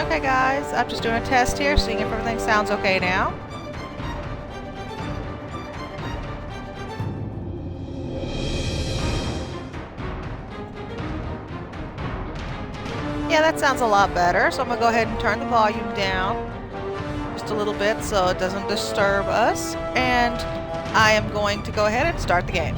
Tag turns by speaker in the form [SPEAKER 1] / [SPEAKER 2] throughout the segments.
[SPEAKER 1] Hey guys, I'm just doing a test here, seeing if everything sounds okay now. Yeah, that sounds a lot better, so I'm going to go ahead and turn the volume down just a little bit so it doesn't disturb us. And I am going to go ahead and start the game.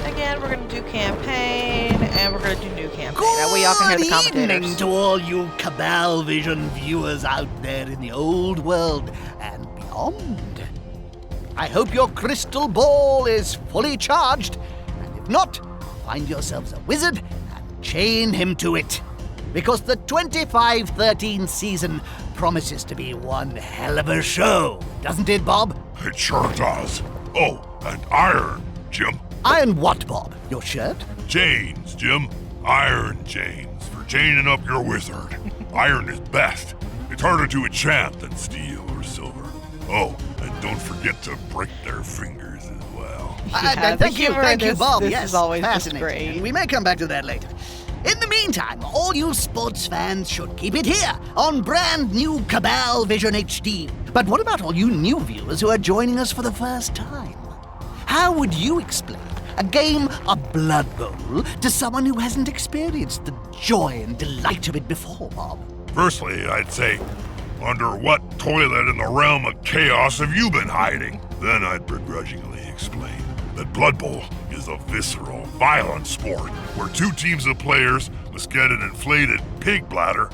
[SPEAKER 1] Again, we're going to do campaign, and we're going to do new campaign. That way y'all can hear the commentators.
[SPEAKER 2] Good evening to all you Cabal Vision viewers out there in the old world and beyond. I hope your crystal ball is fully charged, and if not, find yourselves a wizard and chain him to it. Because the 25-13 season promises to be one hell of a show, doesn't it, Bob?
[SPEAKER 3] It sure does. Oh, and iron, Jim.
[SPEAKER 2] Iron what, Bob? Your shirt?
[SPEAKER 3] Chains, Jim. Iron chains for chaining up your wizard. Iron is best. It's harder to enchant than steel or silver. Oh, and don't forget to break their fingers as well.
[SPEAKER 2] Thank you, Bob.
[SPEAKER 1] This
[SPEAKER 2] Yes,
[SPEAKER 1] is always just
[SPEAKER 2] fascinating.
[SPEAKER 1] great.
[SPEAKER 2] And we may come back to that later. In the meantime, all you sports fans should keep it here on brand new Cabal Vision HD. But what about all you new viewers who are joining us for the first time? How would you explain a game of Blood Bowl to someone who hasn't experienced the joy and delight of it before, Bob?
[SPEAKER 3] Firstly, I'd say, under what toilet in the realm of chaos have you been hiding? Then I'd begrudgingly explain that Blood Bowl is a visceral, violent sport where two teams of players must get an inflated pig bladder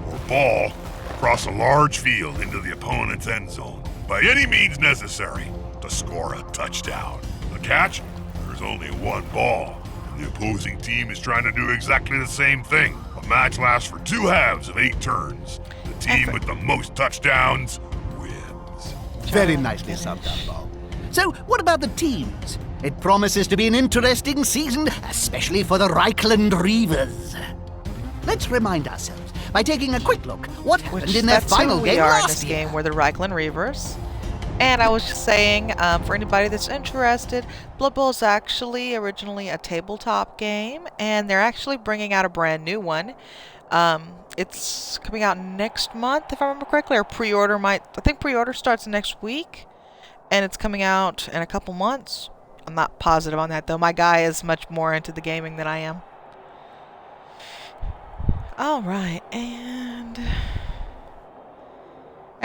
[SPEAKER 3] or ball across a large field into the opponent's end zone by any means necessary to score a touchdown. The catch? There's only one ball, and the opposing team is trying to do exactly the same thing. A match lasts for 2 halves of 8 turns. The team with the most touchdowns wins.
[SPEAKER 2] Very nicely summed up, Bob. So, what about the teams? It promises to be an interesting season, especially for the Reichland Reavers. Let's remind ourselves by taking a quick look what happened in their
[SPEAKER 1] That's
[SPEAKER 2] final
[SPEAKER 1] who we
[SPEAKER 2] game
[SPEAKER 1] are in
[SPEAKER 2] last
[SPEAKER 1] this
[SPEAKER 2] year.
[SPEAKER 1] game. We're the Reichland Reavers. And I was just saying, for anybody that's interested, Blood Bowl is actually originally a tabletop game, and they're actually bringing out a brand new one. It's coming out next month, if I remember correctly, or I think pre-order starts next week, and it's coming out in a couple months. I'm not positive on that, though. My guy is much more into the gaming than I am. All right, and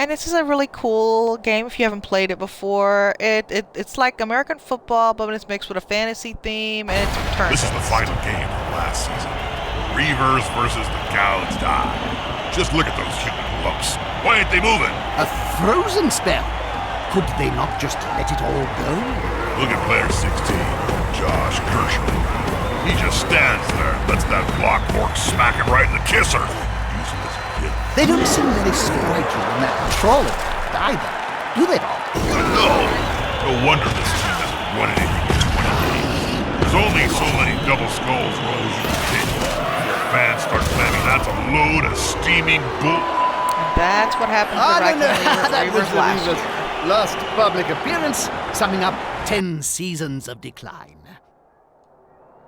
[SPEAKER 1] this is a really cool game if you haven't played it before. It's like American football, but it's mixed with a fantasy theme, and it's turn.
[SPEAKER 3] This is the final game of last season. The Reavers versus the Gouged Eye. Just look at those human lumps. Why ain't they moving?
[SPEAKER 2] A frozen spell. Could they not just let it all go?
[SPEAKER 3] Look at player 16, Josh Kirschman. He just stands there and lets that block fork smack him right in the kisser. Useless kid.
[SPEAKER 2] They don't seem very sprightly in that trolley either, do they, Bob?
[SPEAKER 3] No! No wonder this team hasn't won anything in 20 games. There's only so many double skulls rolls you can take. Your fans start claiming that's a load of steaming bull.
[SPEAKER 1] And that's what happened to the Reichland Reavers last year.
[SPEAKER 2] Last public appearance, summing up 10 seasons of decline.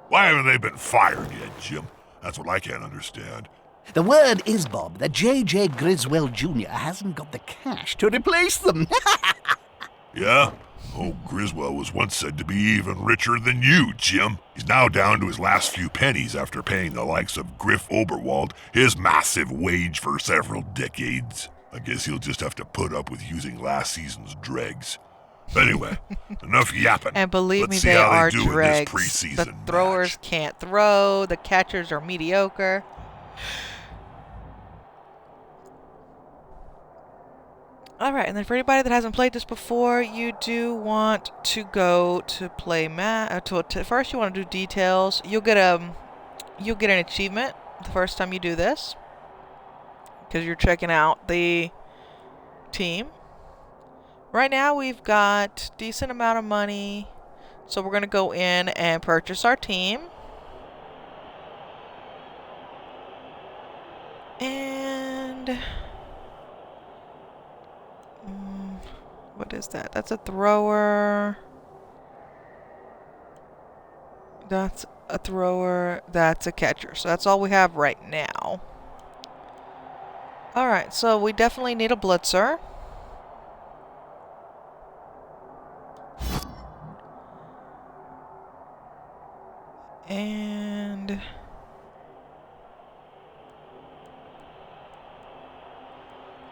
[SPEAKER 3] Why haven't they been fired yet, Jim? That's what I can't understand.
[SPEAKER 2] The word is, Bob, that J.J. Griswold Jr. hasn't got the cash to replace them.
[SPEAKER 3] Yeah? Oh, Griswold was once said to be even richer than you, Jim. He's now down to his last few pennies after paying the likes of Griff Oberwald his massive wage for several decades. I guess he'll just have to put up with using last season's dregs. Anyway, enough yapping.
[SPEAKER 1] And believe
[SPEAKER 3] Let's
[SPEAKER 1] me,
[SPEAKER 3] see
[SPEAKER 1] they
[SPEAKER 3] how
[SPEAKER 1] are
[SPEAKER 3] do in this
[SPEAKER 1] dregs.
[SPEAKER 3] preseason
[SPEAKER 1] The throwers
[SPEAKER 3] match.
[SPEAKER 1] can't throw. The catchers are mediocre. All right, and then for anybody that hasn't played this before, you do want to go to play first you want to do details. You'll get an achievement the first time you do this because you're checking out the team. Right now we've got decent amount of money, so we're going to go in and purchase our team. And What is that? That's a thrower. That's a thrower. That's a catcher. So that's all we have right now. Alright, so we definitely need a blitzer. And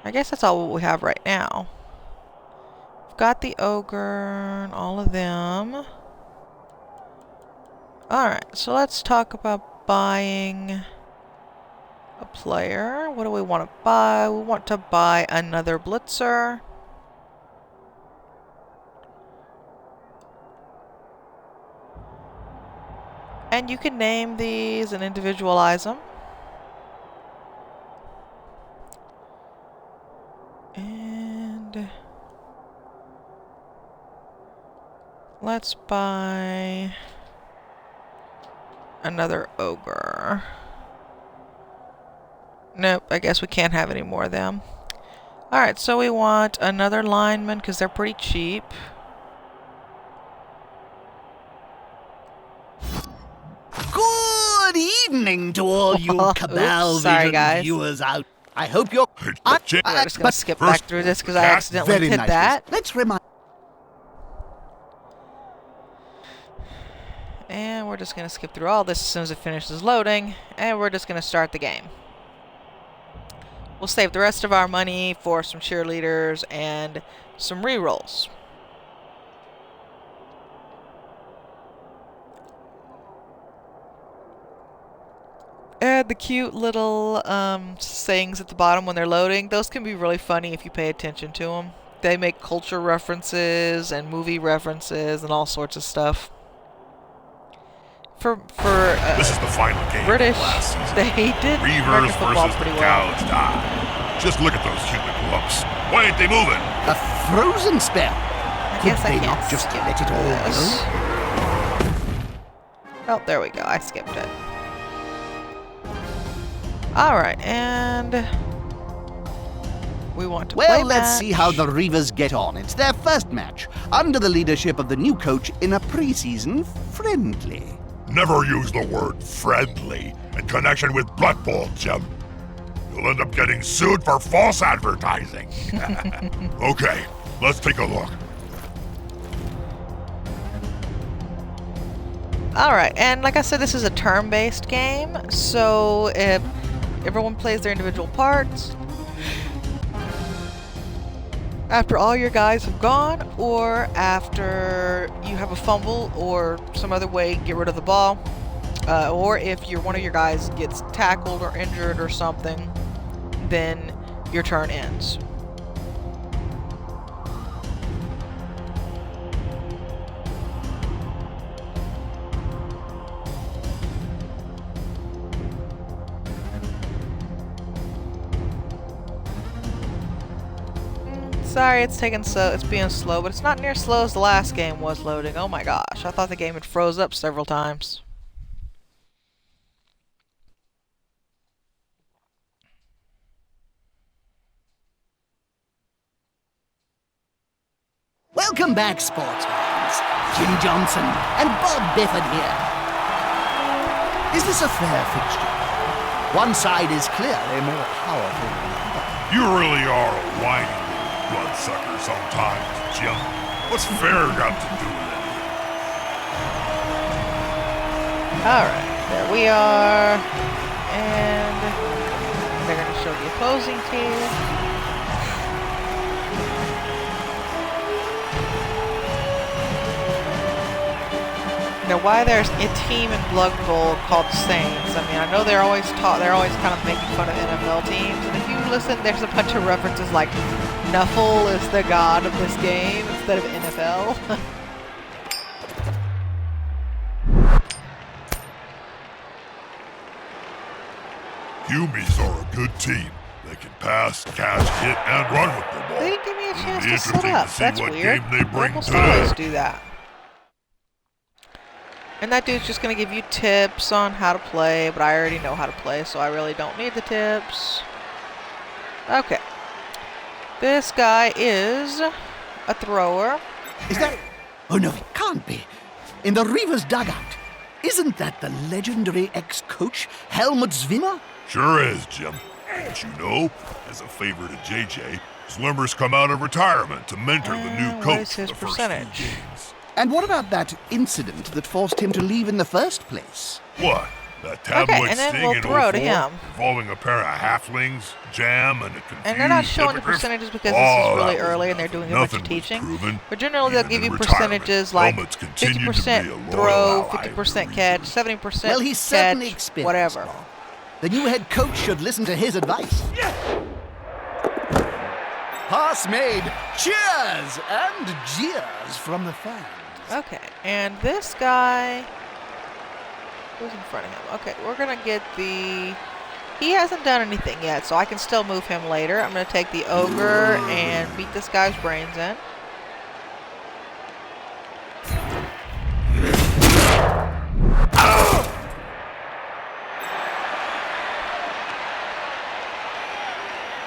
[SPEAKER 1] I guess that's all we have right now. We've got the ogre and all of them. Alright, so let's talk about buying a player. What do we want to buy? We want to buy another blitzer. And you can name these and individualize them. And let's buy another ogre. Nope, I guess we can't have any more of them. Alright, so we want another lineman because they're pretty cheap.
[SPEAKER 2] Good evening to all you Cabal
[SPEAKER 1] Oops, sorry,
[SPEAKER 2] Vision
[SPEAKER 1] guys.
[SPEAKER 2] viewers out. I hope you're...
[SPEAKER 3] We're
[SPEAKER 1] We're just gonna skip back through this because I accidentally
[SPEAKER 2] Very
[SPEAKER 1] did
[SPEAKER 2] nice.
[SPEAKER 1] that.
[SPEAKER 2] Let's remind...
[SPEAKER 1] And we're just gonna skip through all this as soon as it finishes loading. And we're just gonna start the game. We'll save the rest of our money for some cheerleaders and some rerolls. And the cute little sayings at the bottom when they're loading, those can be really funny if you pay attention to them. They make culture references and movie references and all sorts of stuff. For
[SPEAKER 3] This is the final game
[SPEAKER 1] British,
[SPEAKER 3] of last season.
[SPEAKER 1] they did
[SPEAKER 3] Reavers
[SPEAKER 1] American football
[SPEAKER 3] versus
[SPEAKER 1] pretty
[SPEAKER 3] the
[SPEAKER 1] well.
[SPEAKER 3] Gouged Eye. Just look at those human lumps. Why ain't they moving?
[SPEAKER 2] A frozen spell.
[SPEAKER 1] I
[SPEAKER 2] Could
[SPEAKER 1] guess I
[SPEAKER 2] they
[SPEAKER 1] can't
[SPEAKER 2] not just
[SPEAKER 1] skip
[SPEAKER 2] let it all
[SPEAKER 1] this.
[SPEAKER 2] go?
[SPEAKER 1] Oh, there we go. I skipped it. Alright, and we want to play
[SPEAKER 2] Well, let's see how
[SPEAKER 1] match.
[SPEAKER 2] the Reavers get on. It's their first match, under the leadership of the new coach in a preseason friendly.
[SPEAKER 3] Never use the word friendly in connection with Blood Bowl, Jim. You'll end up getting sued for false advertising. Okay, let's take a look.
[SPEAKER 1] Alright, and like I said, this is a turn-based game, so if everyone plays their individual parts after all your guys have gone, or after you have a fumble or some other way get rid of the ball, or if one of your guys gets tackled or injured or something, then your turn ends. Sorry, it's being slow, but it's not near as slow as the last game was loading. Oh my gosh, I thought the game had froze up several times.
[SPEAKER 2] Welcome back, sports fans. Jim Johnson and Bob Bifford here. Is this a fair fixture? One side is clearly more powerful than the other.
[SPEAKER 3] You really are a whiny little bloodsucker sometimes, Jim. What's fair got to do with it?
[SPEAKER 1] Alright, there we are. And they're going to show the opposing team. Now, why there's a team in Blood Bowl called Saints? I mean, I know they're always kind of making fun of NFL teams. And if you listen, there's a bunch of references like Nuffle is the god of this game instead of NFL.
[SPEAKER 3] Humies are a good team. They can pass, catch, hit, and run with the ball.
[SPEAKER 1] They didn't give me a
[SPEAKER 3] It'll
[SPEAKER 1] chance
[SPEAKER 3] be
[SPEAKER 1] to set
[SPEAKER 3] interesting
[SPEAKER 1] up.
[SPEAKER 3] to see
[SPEAKER 1] That's
[SPEAKER 3] what
[SPEAKER 1] weird.
[SPEAKER 3] game they
[SPEAKER 1] They
[SPEAKER 3] bring
[SPEAKER 1] almost
[SPEAKER 3] today.
[SPEAKER 1] always do that. And that dude's just going to give you tips on how to play, but I already know how to play, so I really don't need the tips. Okay. This guy is a thrower.
[SPEAKER 2] Is that... Oh, no, it can't be. In the Reaver's dugout. Isn't that the legendary ex-coach, Helmut Zwimmer?
[SPEAKER 3] Sure is, Jim. But you know, as a favor to JJ, Zwimmer's come out of retirement to mentor the new
[SPEAKER 1] What
[SPEAKER 3] coach
[SPEAKER 1] is
[SPEAKER 3] for
[SPEAKER 1] his
[SPEAKER 3] the first
[SPEAKER 1] percentage?
[SPEAKER 3] few games.
[SPEAKER 2] And what about that incident that forced him to leave in the first place?
[SPEAKER 3] What? That tabloid
[SPEAKER 1] and then
[SPEAKER 3] sting
[SPEAKER 1] we'll
[SPEAKER 3] in
[SPEAKER 1] throw to
[SPEAKER 3] 04
[SPEAKER 1] him.
[SPEAKER 3] involving a pair of halflings, Jam, and a confused
[SPEAKER 1] And they're not showing the
[SPEAKER 3] hippogriff?
[SPEAKER 1] percentages because
[SPEAKER 3] Oh,
[SPEAKER 1] this is really
[SPEAKER 3] that was
[SPEAKER 1] early and they're
[SPEAKER 3] nothing.
[SPEAKER 1] doing a bunch of
[SPEAKER 3] Nothing was
[SPEAKER 1] teaching.
[SPEAKER 3] proven.
[SPEAKER 1] But generally they'll
[SPEAKER 3] Even
[SPEAKER 1] give
[SPEAKER 3] in
[SPEAKER 1] you
[SPEAKER 3] retirement,
[SPEAKER 1] percentages like
[SPEAKER 3] Helmets continued to be a
[SPEAKER 1] 50%
[SPEAKER 3] loyal
[SPEAKER 1] throw,
[SPEAKER 3] ally
[SPEAKER 1] 50%
[SPEAKER 3] for
[SPEAKER 1] catch,
[SPEAKER 3] reason.
[SPEAKER 1] 70%
[SPEAKER 2] Well, he's certainly
[SPEAKER 1] catch,
[SPEAKER 2] experienced.
[SPEAKER 1] whatever.
[SPEAKER 2] Bob. The new head coach should listen to his advice. Pass made. Cheers and jeers from the fans.
[SPEAKER 1] Okay, and this guy... Who's in front of him? Okay, we're going to get the... He hasn't done anything yet, so I can still move him later. I'm going to take the ogre and beat this guy's brains in.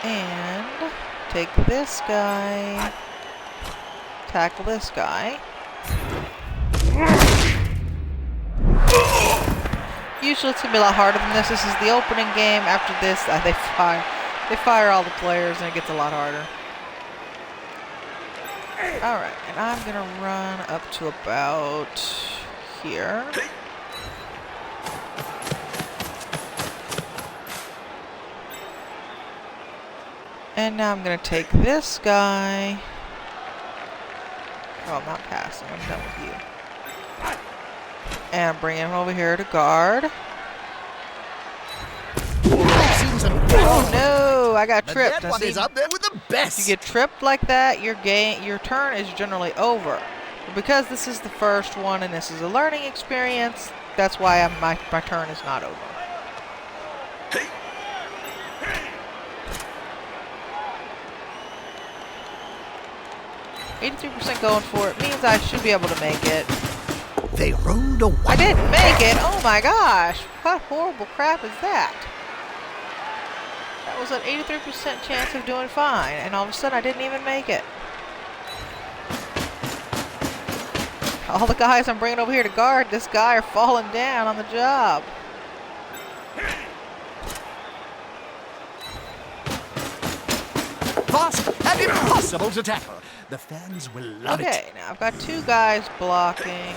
[SPEAKER 1] And take this guy, tackle this guy. Usually it's gonna be a lot harder than this. This is the opening game. After this, they fire all the players, and it gets a lot harder. All right, and I'm gonna run up to about here. And now I'm gonna take this guy. Oh, I'm not passing. I'm done with you. And bring him over here to guard.
[SPEAKER 2] I've seen some...
[SPEAKER 1] Oh no! I got
[SPEAKER 2] But
[SPEAKER 1] tripped.
[SPEAKER 2] that
[SPEAKER 1] I
[SPEAKER 2] one
[SPEAKER 1] see-
[SPEAKER 2] is up there with the best.
[SPEAKER 1] If you get tripped like that, your turn is generally over. But because this is the first one and this is a learning experience, that's why my turn is not over. 83% going for it means I should be able to make it.
[SPEAKER 2] They rode a
[SPEAKER 1] I
[SPEAKER 2] white...
[SPEAKER 1] didn't make it! Oh my gosh! What horrible crap is that? That was an 83% chance of doing fine, and all of a sudden I didn't even make it. All the guys I'm bringing over here to guard this guy are falling down on the job.
[SPEAKER 2] Fast and impossible to tackle. The fans will love it.
[SPEAKER 1] Okay, now I've got two guys blocking.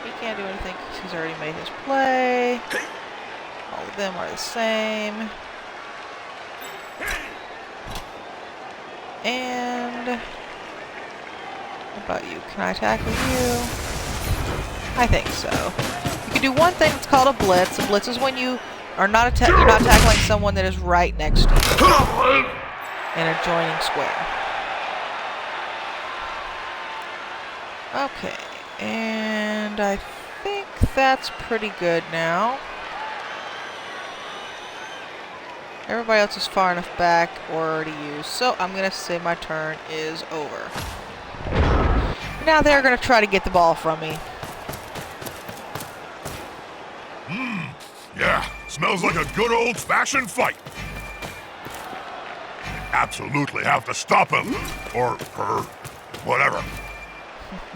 [SPEAKER 1] He can't do anything because he's already made his play. All of them are the same. And what about you? Can I tackle you? I think so. You can do one thing that's called a blitz. A blitz is when you are not you're not tackling someone that is right next to you in a joining square. Okay, and I think that's pretty good now. Everybody else is far enough back or to use, so I'm going to say my turn is over. Now they're going to try to get the ball from me.
[SPEAKER 3] Yeah, smells like a good old-fashioned fight. Absolutely have to stop him, or her, whatever.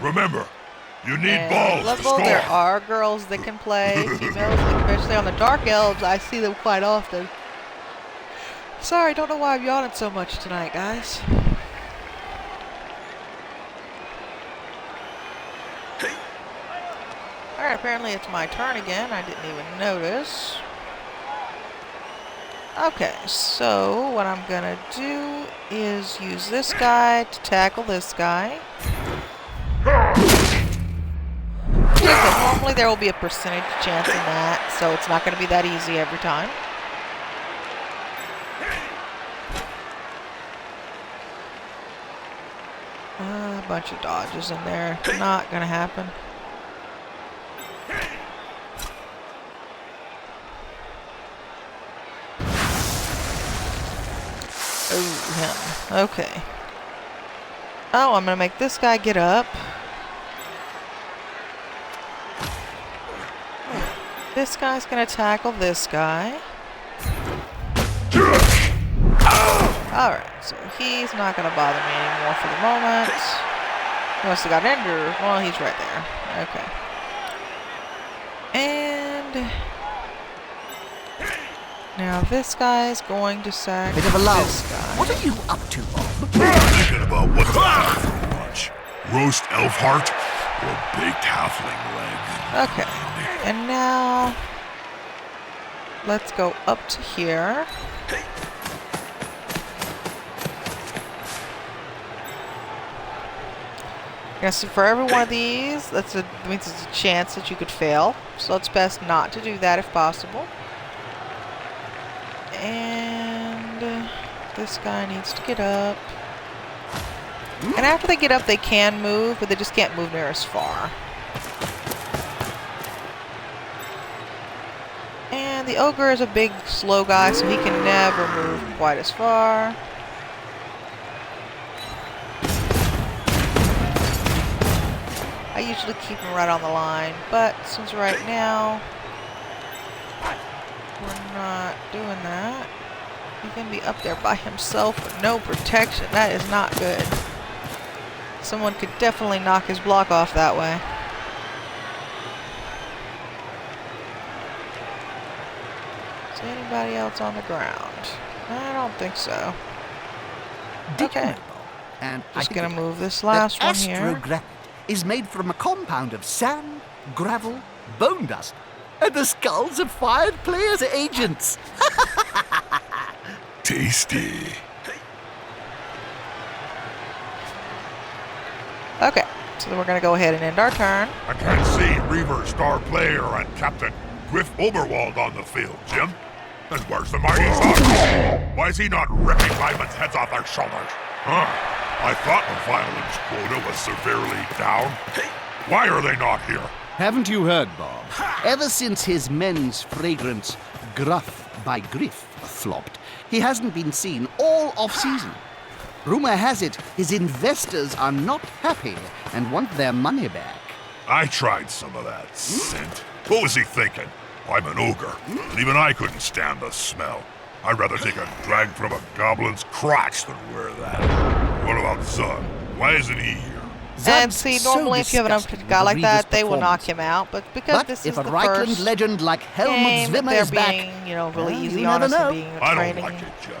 [SPEAKER 3] Remember, you need
[SPEAKER 1] And
[SPEAKER 3] balls to
[SPEAKER 1] level,
[SPEAKER 3] score.
[SPEAKER 1] there are girls that can play, females, especially on the Dark Elves. I see them quite often. Sorry, don't know why I'm yawning so much tonight, guys. Alright, apparently it's my turn again. I didn't even notice. Okay, so what I'm gonna do is use this guy to tackle this guy. Normally there will be a percentage chance in that, so it's not going to be that easy every time. A bunch of dodges in there. Not going to happen. Oh, him. Okay. Oh, I'm going to make this guy get up. This guy's gonna tackle this guy. Alright, so he's not going to bother me anymore for the moment. He must have got injured. Well, he's right there. Okay. And now this guy's going to sack
[SPEAKER 2] Bit of a lull.
[SPEAKER 1] this guy.
[SPEAKER 2] What are you up to, Bob?
[SPEAKER 3] Thinking about what to have for lunch. Roast elf heart or baked halfling leg.
[SPEAKER 1] Okay. And now let's go up to here. Yes, for every one of these, that means it's a chance that you could fail. So it's best not to do that if possible. And this guy needs to get up. And after they get up, they can move, but they just can't move near as far. And the ogre is a big, slow guy, so he can never move quite as far. I usually keep him right on the line, but since right now we're not doing that, he can be up there by himself with no protection. That is not good. Someone could definitely knock his block off that way. Is anybody else on the ground? I don't think so. Okay.
[SPEAKER 2] And
[SPEAKER 1] Just gonna move this last one here.
[SPEAKER 2] Astrogranite is made from a compound of sand, gravel, bone dust, and the skulls of fired players' agents.
[SPEAKER 3] Tasty.
[SPEAKER 1] Okay, so then we're gonna go ahead and end our turn.
[SPEAKER 3] I can't see Reaver, star player, and Captain Griff Oberwald on the field, Jim. And where's the mighty Zod? Why is he not ripping Lyman's heads off their shoulders? Huh? I thought the violence quota was severely down. Why are they not here?
[SPEAKER 2] Haven't you heard, Bob? Ever since his men's fragrance, Gruff by Griff, flopped, he hasn't been seen all off-season. Rumor has it his investors are not happy and want their money back.
[SPEAKER 3] I tried some of that scent. What was he thinking? I'm an ogre, and even I couldn't stand the smell. I'd rather take a drag from a goblin's crotch than wear that. What about Zug? Why isn't he here?
[SPEAKER 1] And
[SPEAKER 2] Zud's
[SPEAKER 1] see,
[SPEAKER 2] so
[SPEAKER 1] normally if you have an
[SPEAKER 2] disgusted
[SPEAKER 1] up
[SPEAKER 2] with
[SPEAKER 1] guy
[SPEAKER 2] the
[SPEAKER 1] like that,
[SPEAKER 2] Reaver's
[SPEAKER 1] they will knock
[SPEAKER 2] performance.
[SPEAKER 1] him out. But because
[SPEAKER 2] But
[SPEAKER 1] this
[SPEAKER 2] if
[SPEAKER 1] is
[SPEAKER 2] a
[SPEAKER 1] the
[SPEAKER 2] Reichland
[SPEAKER 1] first
[SPEAKER 2] legend like Helmut
[SPEAKER 1] game,
[SPEAKER 2] Zwimmer
[SPEAKER 1] they're
[SPEAKER 2] is back,
[SPEAKER 1] being, really
[SPEAKER 2] well,
[SPEAKER 1] easy
[SPEAKER 2] you
[SPEAKER 1] on
[SPEAKER 2] never
[SPEAKER 1] us
[SPEAKER 2] know.
[SPEAKER 1] and being
[SPEAKER 3] I don't
[SPEAKER 1] training.
[SPEAKER 3] like it, Jim.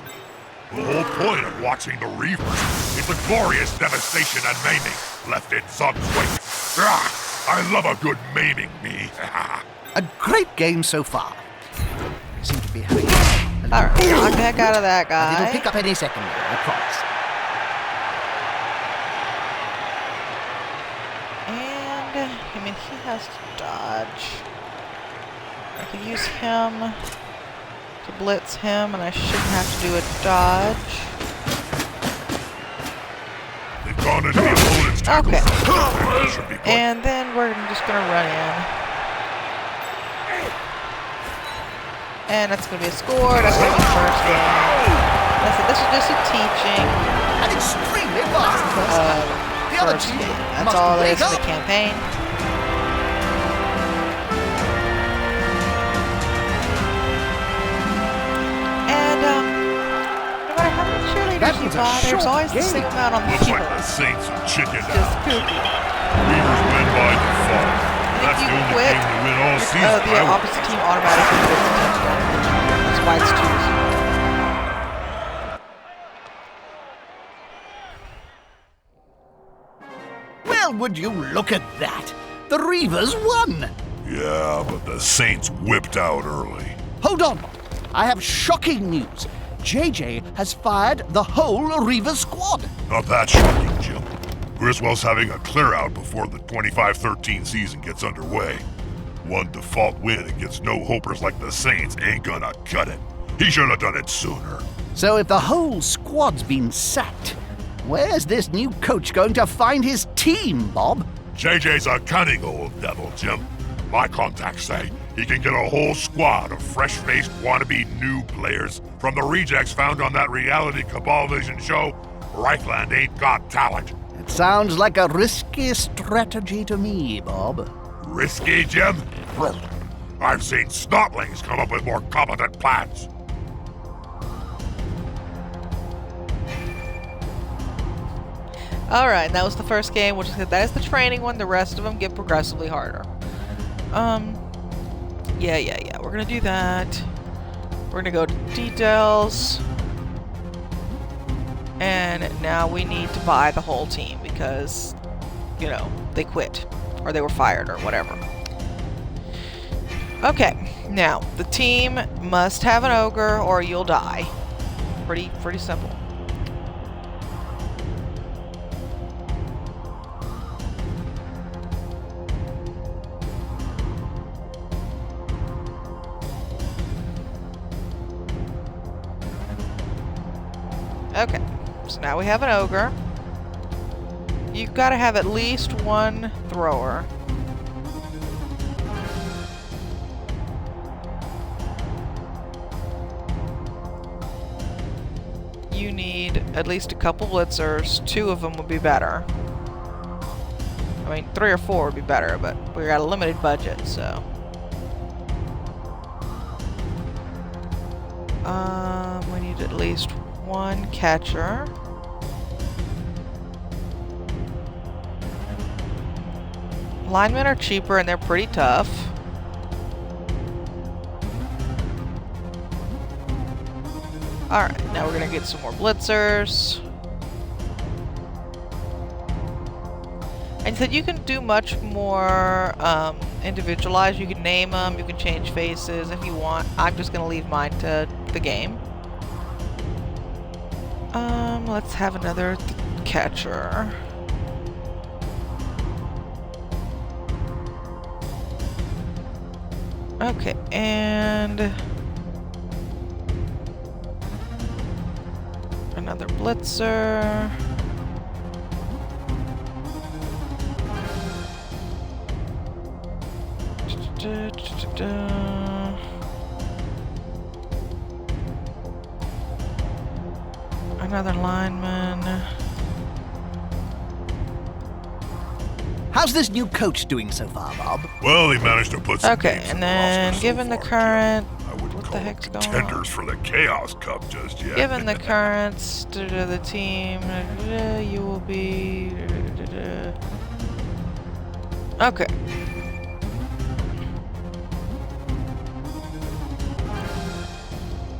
[SPEAKER 3] The whole point of watching the Reavers is the glorious devastation and maiming left in Zug's wake. I love a good maiming, me.
[SPEAKER 2] A great game so far. We seem to be having
[SPEAKER 1] Alright, knock the heck out of that
[SPEAKER 2] and it'll
[SPEAKER 1] guy.
[SPEAKER 2] pick up any second, I promise.
[SPEAKER 1] And, I mean, he has to dodge. I could use him to blitz him, and I shouldn't have to do a dodge.
[SPEAKER 3] They've gone into the opponent's tackle.
[SPEAKER 1] Okay.
[SPEAKER 3] That should be good.
[SPEAKER 1] And then we're just gonna run in. And that's gonna be a score. That's gonna be first game. Listen, this is just a teaching
[SPEAKER 2] An extremely fast first half. The other
[SPEAKER 1] first
[SPEAKER 2] team
[SPEAKER 1] game. That's
[SPEAKER 2] must
[SPEAKER 1] all it
[SPEAKER 2] wake
[SPEAKER 1] is in the
[SPEAKER 2] up.
[SPEAKER 1] campaign. And no matter how many
[SPEAKER 2] That
[SPEAKER 1] cheerleaders you
[SPEAKER 2] was a
[SPEAKER 1] buy, there's
[SPEAKER 2] short
[SPEAKER 1] always the
[SPEAKER 2] game.
[SPEAKER 1] same amount on the
[SPEAKER 3] Looks
[SPEAKER 1] field.
[SPEAKER 3] like the Saints are chicken
[SPEAKER 1] Just
[SPEAKER 3] out.
[SPEAKER 1] poopy.
[SPEAKER 3] Reavers win by default. That's
[SPEAKER 1] you
[SPEAKER 3] the only
[SPEAKER 1] quit,
[SPEAKER 3] game to win all season.
[SPEAKER 1] The
[SPEAKER 3] I would-
[SPEAKER 1] opposite team automatically gets a touchdown. That's why it's choose.
[SPEAKER 2] Well, would you look at that? The Reavers won!
[SPEAKER 3] Yeah, but the Saints whipped out early.
[SPEAKER 2] Hold on, Bob. I have shocking news. JJ has fired the whole Reavers squad.
[SPEAKER 3] Not that shocking, Jim. Griswold's having a clear out before the 25-13 season gets underway. One default win against no-hopers like the Saints ain't gonna cut it. He should have done it sooner.
[SPEAKER 2] So if the whole squad's been sacked, where's this new coach going to find his team, Bob?
[SPEAKER 3] JJ's a cunning old devil, Jim. My contacts say he can get a whole squad of fresh-faced wannabe new players from the rejects found on that reality Cabal Vision show. Reichland ain't got talent.
[SPEAKER 2] It sounds like a risky strategy to me, Bob.
[SPEAKER 3] Risky, Jim? I've seen snotlings come up with more competent plans.
[SPEAKER 1] Alright, that was the first game, which is that is the training one. The rest of them get progressively harder. Yeah. We're gonna do that. We're gonna go to details. And now we need to buy the whole team because, you know, they quit. Or they were fired or whatever. Okay, now, the team must have an ogre or you'll die. Pretty simple. Okay, so now we have an ogre. You've got to have at least one thrower. You need at least a couple blitzers. 2 of them would be better. I mean, 3 or 4 would be better, but we got a limited budget, so. We need at least 1 catcher. Linemen are cheaper and they're pretty tough. Alright, now we're gonna get some more blitzers. And so you can do much more individualized. You can name them, you can change faces if you want. I'm just gonna leave mine to the game. Let's have another catcher. Okay, and another blitzer. Another lineman.
[SPEAKER 2] How's this new coach doing so far, Bob?
[SPEAKER 3] Well, he managed to put some
[SPEAKER 1] Okay,
[SPEAKER 3] games
[SPEAKER 1] and
[SPEAKER 3] in
[SPEAKER 1] then
[SPEAKER 3] the roster so
[SPEAKER 1] given the
[SPEAKER 3] far,
[SPEAKER 1] current,
[SPEAKER 3] Jim. I wouldn't
[SPEAKER 1] what
[SPEAKER 3] call
[SPEAKER 1] the
[SPEAKER 3] them
[SPEAKER 1] heck's going on?
[SPEAKER 3] contenders for the Chaos Cup just yet.
[SPEAKER 1] Given the currents to the team, you will be. Okay.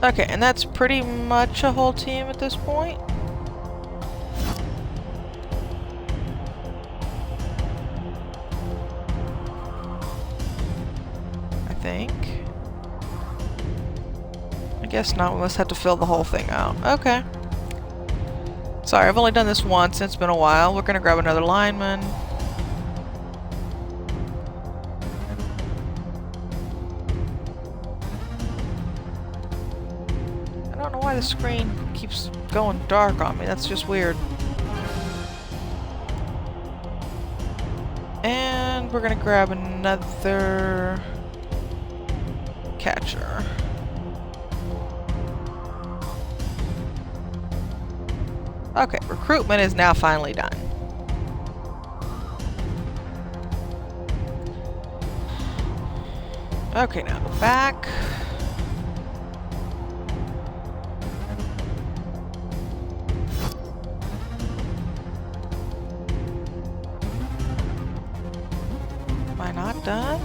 [SPEAKER 1] Okay, and that's pretty much a whole team at this point. I think. I guess not. We must have to fill the whole thing out. Okay. Sorry, I've only done this once. It's been a while. We're gonna grab another lineman. I don't know why the screen keeps going dark on me. That's just weird. And we're gonna grab another catcher. Okay, recruitment is now finally done. Okay, now go back. Am I not done?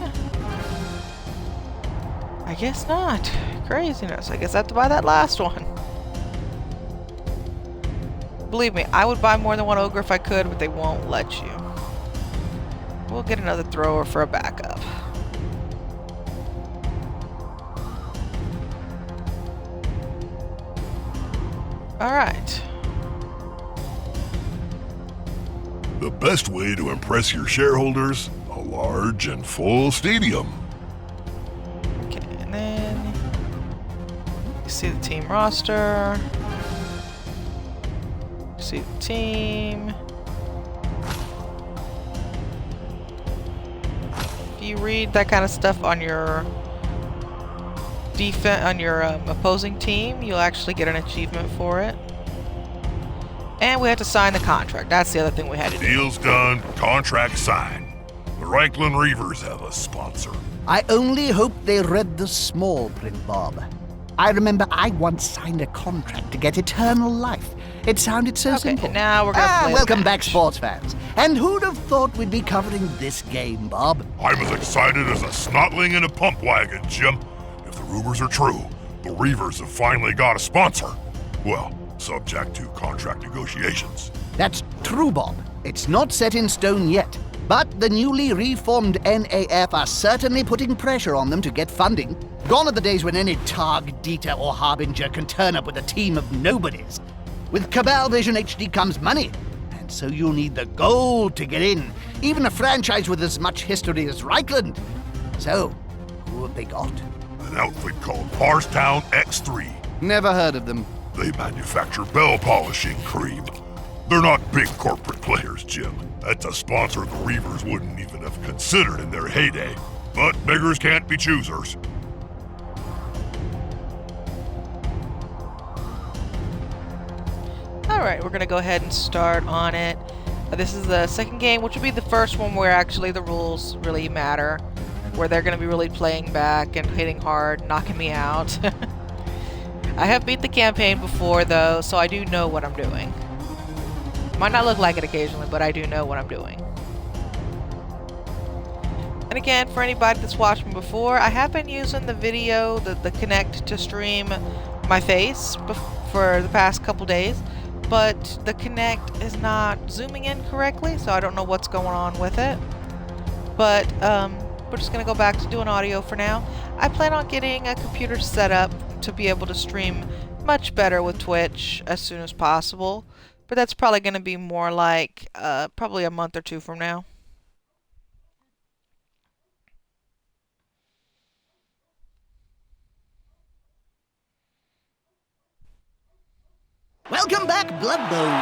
[SPEAKER 1] I guess not. Craziness. I guess I have to buy that last one. Believe me, I would buy more than one ogre if I could, but they won't let you. We'll get another thrower for a backup. Alright.
[SPEAKER 3] The best way to impress your shareholders, a large and full stadium.
[SPEAKER 1] Okay, and then you see the team roster. See the team. If you read that kind of stuff on your opposing team, you'll actually get an achievement for it. And we have to sign the contract. That's the other thing we had to do.
[SPEAKER 3] Deal's done, contract signed. The Reichland Reavers have a sponsor.
[SPEAKER 2] I only hope they read the small print, Bob. I remember I once signed a contract to get eternal life It sounded so
[SPEAKER 1] Okay,
[SPEAKER 2] simple.
[SPEAKER 1] and now we're gonna play the
[SPEAKER 2] welcome back,
[SPEAKER 1] match.
[SPEAKER 2] sports fans. And who'd have thought we'd be covering this game, Bob?
[SPEAKER 3] I'm as excited as a snotling in a pump wagon, Jim. If the rumors are true, the Reavers have finally got a sponsor. Well, subject to contract negotiations.
[SPEAKER 2] That's true, Bob. It's not set in stone yet. But the newly reformed NAF are certainly putting pressure on them to get funding. Gone are the days when any Targ, Dieter, or Harbinger can turn up with a team of nobodies. With Cabal Vision HD comes money, and so you'll need the gold to get in, even a franchise with as much history as Reichland. So, who have they got?
[SPEAKER 3] An outfit called Parstown X3.
[SPEAKER 2] Never heard of them.
[SPEAKER 3] They manufacture bell polishing cream. They're not big corporate players, Jim. That's a sponsor the Reavers wouldn't even have considered in their heyday. But beggars can't be choosers.
[SPEAKER 1] Alright, we're gonna go ahead and start on it. This is the second game, which will be the first one where actually the rules really matter. Where they're gonna be really playing back and hitting hard, knocking me out. I have beat the campaign before though, so I do know what I'm doing. Might not look like it occasionally, but I do know what I'm doing. And again, for anybody that's watched me before, I have been using the video, the Kinect to stream my face for the past couple days, but the Kinect is not zooming in correctly, so I don't know what's going on with it. But we're just going to go back to doing audio for now. I plan on getting a computer set up to be able to stream much better with Twitch as soon as possible. But that's probably going to be more like probably a month or two from now.
[SPEAKER 2] Welcome back, Blood Bowl.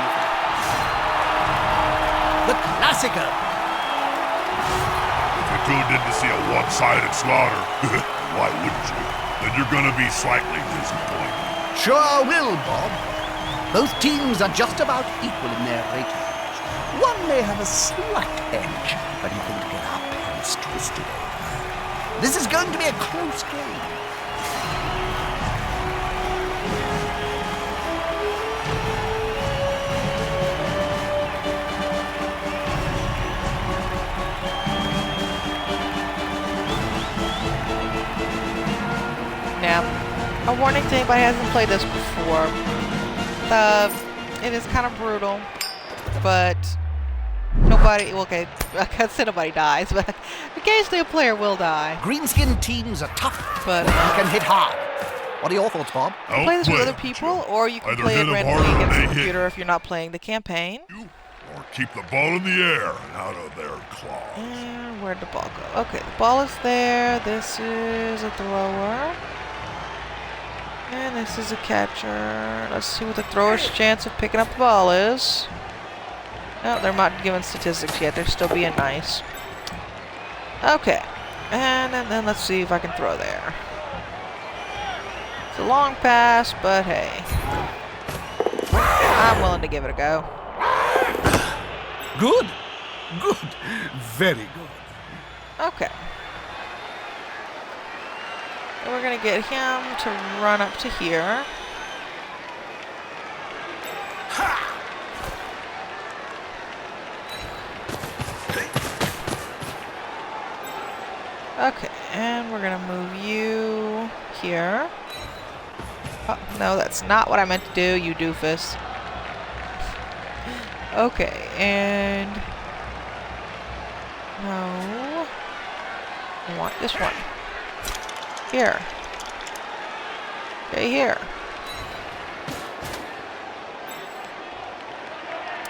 [SPEAKER 2] The Classico.
[SPEAKER 3] If you tuned in to see a one-sided slaughter, why wouldn't you? Then you're gonna be slightly disappointed.
[SPEAKER 2] Sure will, Bob. Both teams are just about equal in their ratings. One may have a slight edge, but he can get our pants twisted over. This is going to be a close game.
[SPEAKER 1] Now, a warning to anybody who hasn't played this before. It is kind of brutal, but nobody, okay, I can't say nobody dies, but occasionally a player will die.
[SPEAKER 2] Greenskin teams are tough,
[SPEAKER 1] But
[SPEAKER 2] and can hit hard. What are your thoughts, Bob?
[SPEAKER 1] play this with other
[SPEAKER 3] Outplay 'em,
[SPEAKER 1] people,
[SPEAKER 3] Jim.
[SPEAKER 1] or you can
[SPEAKER 3] Either
[SPEAKER 1] play
[SPEAKER 3] hit
[SPEAKER 1] it
[SPEAKER 3] 'em
[SPEAKER 1] randomly
[SPEAKER 3] harder than
[SPEAKER 1] against the
[SPEAKER 3] they hit
[SPEAKER 1] computer if you're not playing the campaign.
[SPEAKER 3] you, or keep the ball in the air and out of their claws.
[SPEAKER 1] And where'd the ball go? Okay, the ball is there. This is a thrower. And this is a catcher. Let's see what the thrower's chance of picking up the ball is. No, they're not giving statistics yet. They're still being nice. Okay. And then let's see if I can throw there. It's a long pass, but hey. I'm willing to give it a go.
[SPEAKER 2] Good. Good. Very good.
[SPEAKER 1] Okay. And we're going to get him to run up to here. Okay, and we're going to move you here. Oh, no, that's not what I meant to do, you doofus. Okay, and... No. I want this one. Here. Okay, here.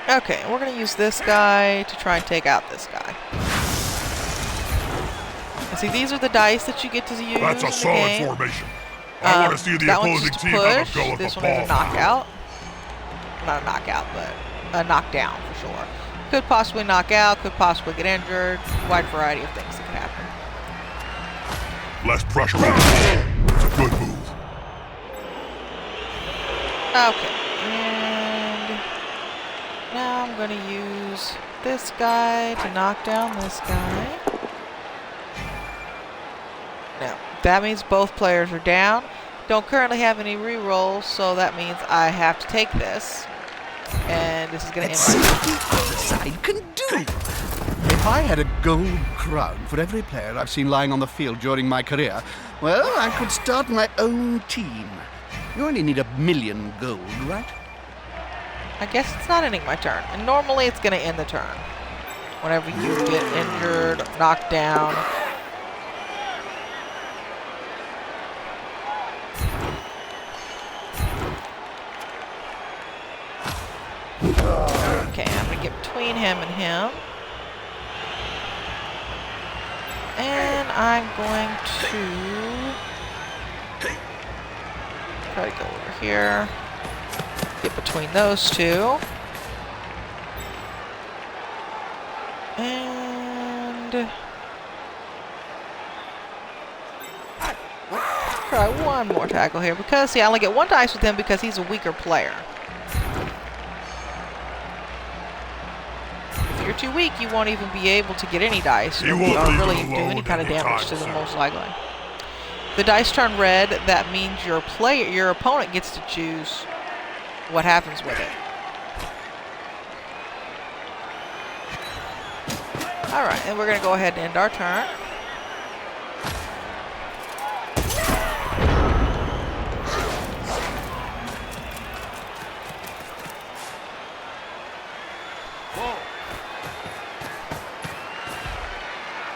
[SPEAKER 1] Okay, we're gonna use this guy to try and take out this guy. And see, these are the dice that you get to use.
[SPEAKER 3] That's a
[SPEAKER 1] in the
[SPEAKER 3] solid
[SPEAKER 1] game.
[SPEAKER 3] formation. I want to see the
[SPEAKER 1] that one's
[SPEAKER 3] opposing
[SPEAKER 1] just a
[SPEAKER 3] team have a
[SPEAKER 1] push.
[SPEAKER 3] go at
[SPEAKER 1] This
[SPEAKER 3] the
[SPEAKER 1] one is
[SPEAKER 3] ball.
[SPEAKER 1] a knockout. Not a knockout, but a knockdown for sure. Could possibly knock out, could possibly get injured. Wide variety of things that could happen.
[SPEAKER 3] Less pressure on the ball. It's a good move.
[SPEAKER 1] Okay, and now I'm going to use this guy to knock down this guy. Now, that means both players are down. Don't currently have any rerolls, so that means I have to take this. And this is going to end
[SPEAKER 2] Let's see
[SPEAKER 1] my
[SPEAKER 2] what the other side can do. If I had a gold crown for every player I've seen lying on the field during my career, well, I could start my own team. You only need 1,000,000 gold, right?
[SPEAKER 1] I guess it's not ending my turn. And normally it's going to end the turn. Whenever you get injured, knocked down. Okay, I'm going to get between him and him. And I'm going to try to go over here. Get between those two. And try one more tackle here because, see, I only get one dice with him because he's a weaker player. If you're too weak, you won't even be able to get any dice or really do any kind of damage to them, most likely. The dice turn red. That means your opponent gets to choose what happens with it. All right, and we're going to go ahead and end our turn.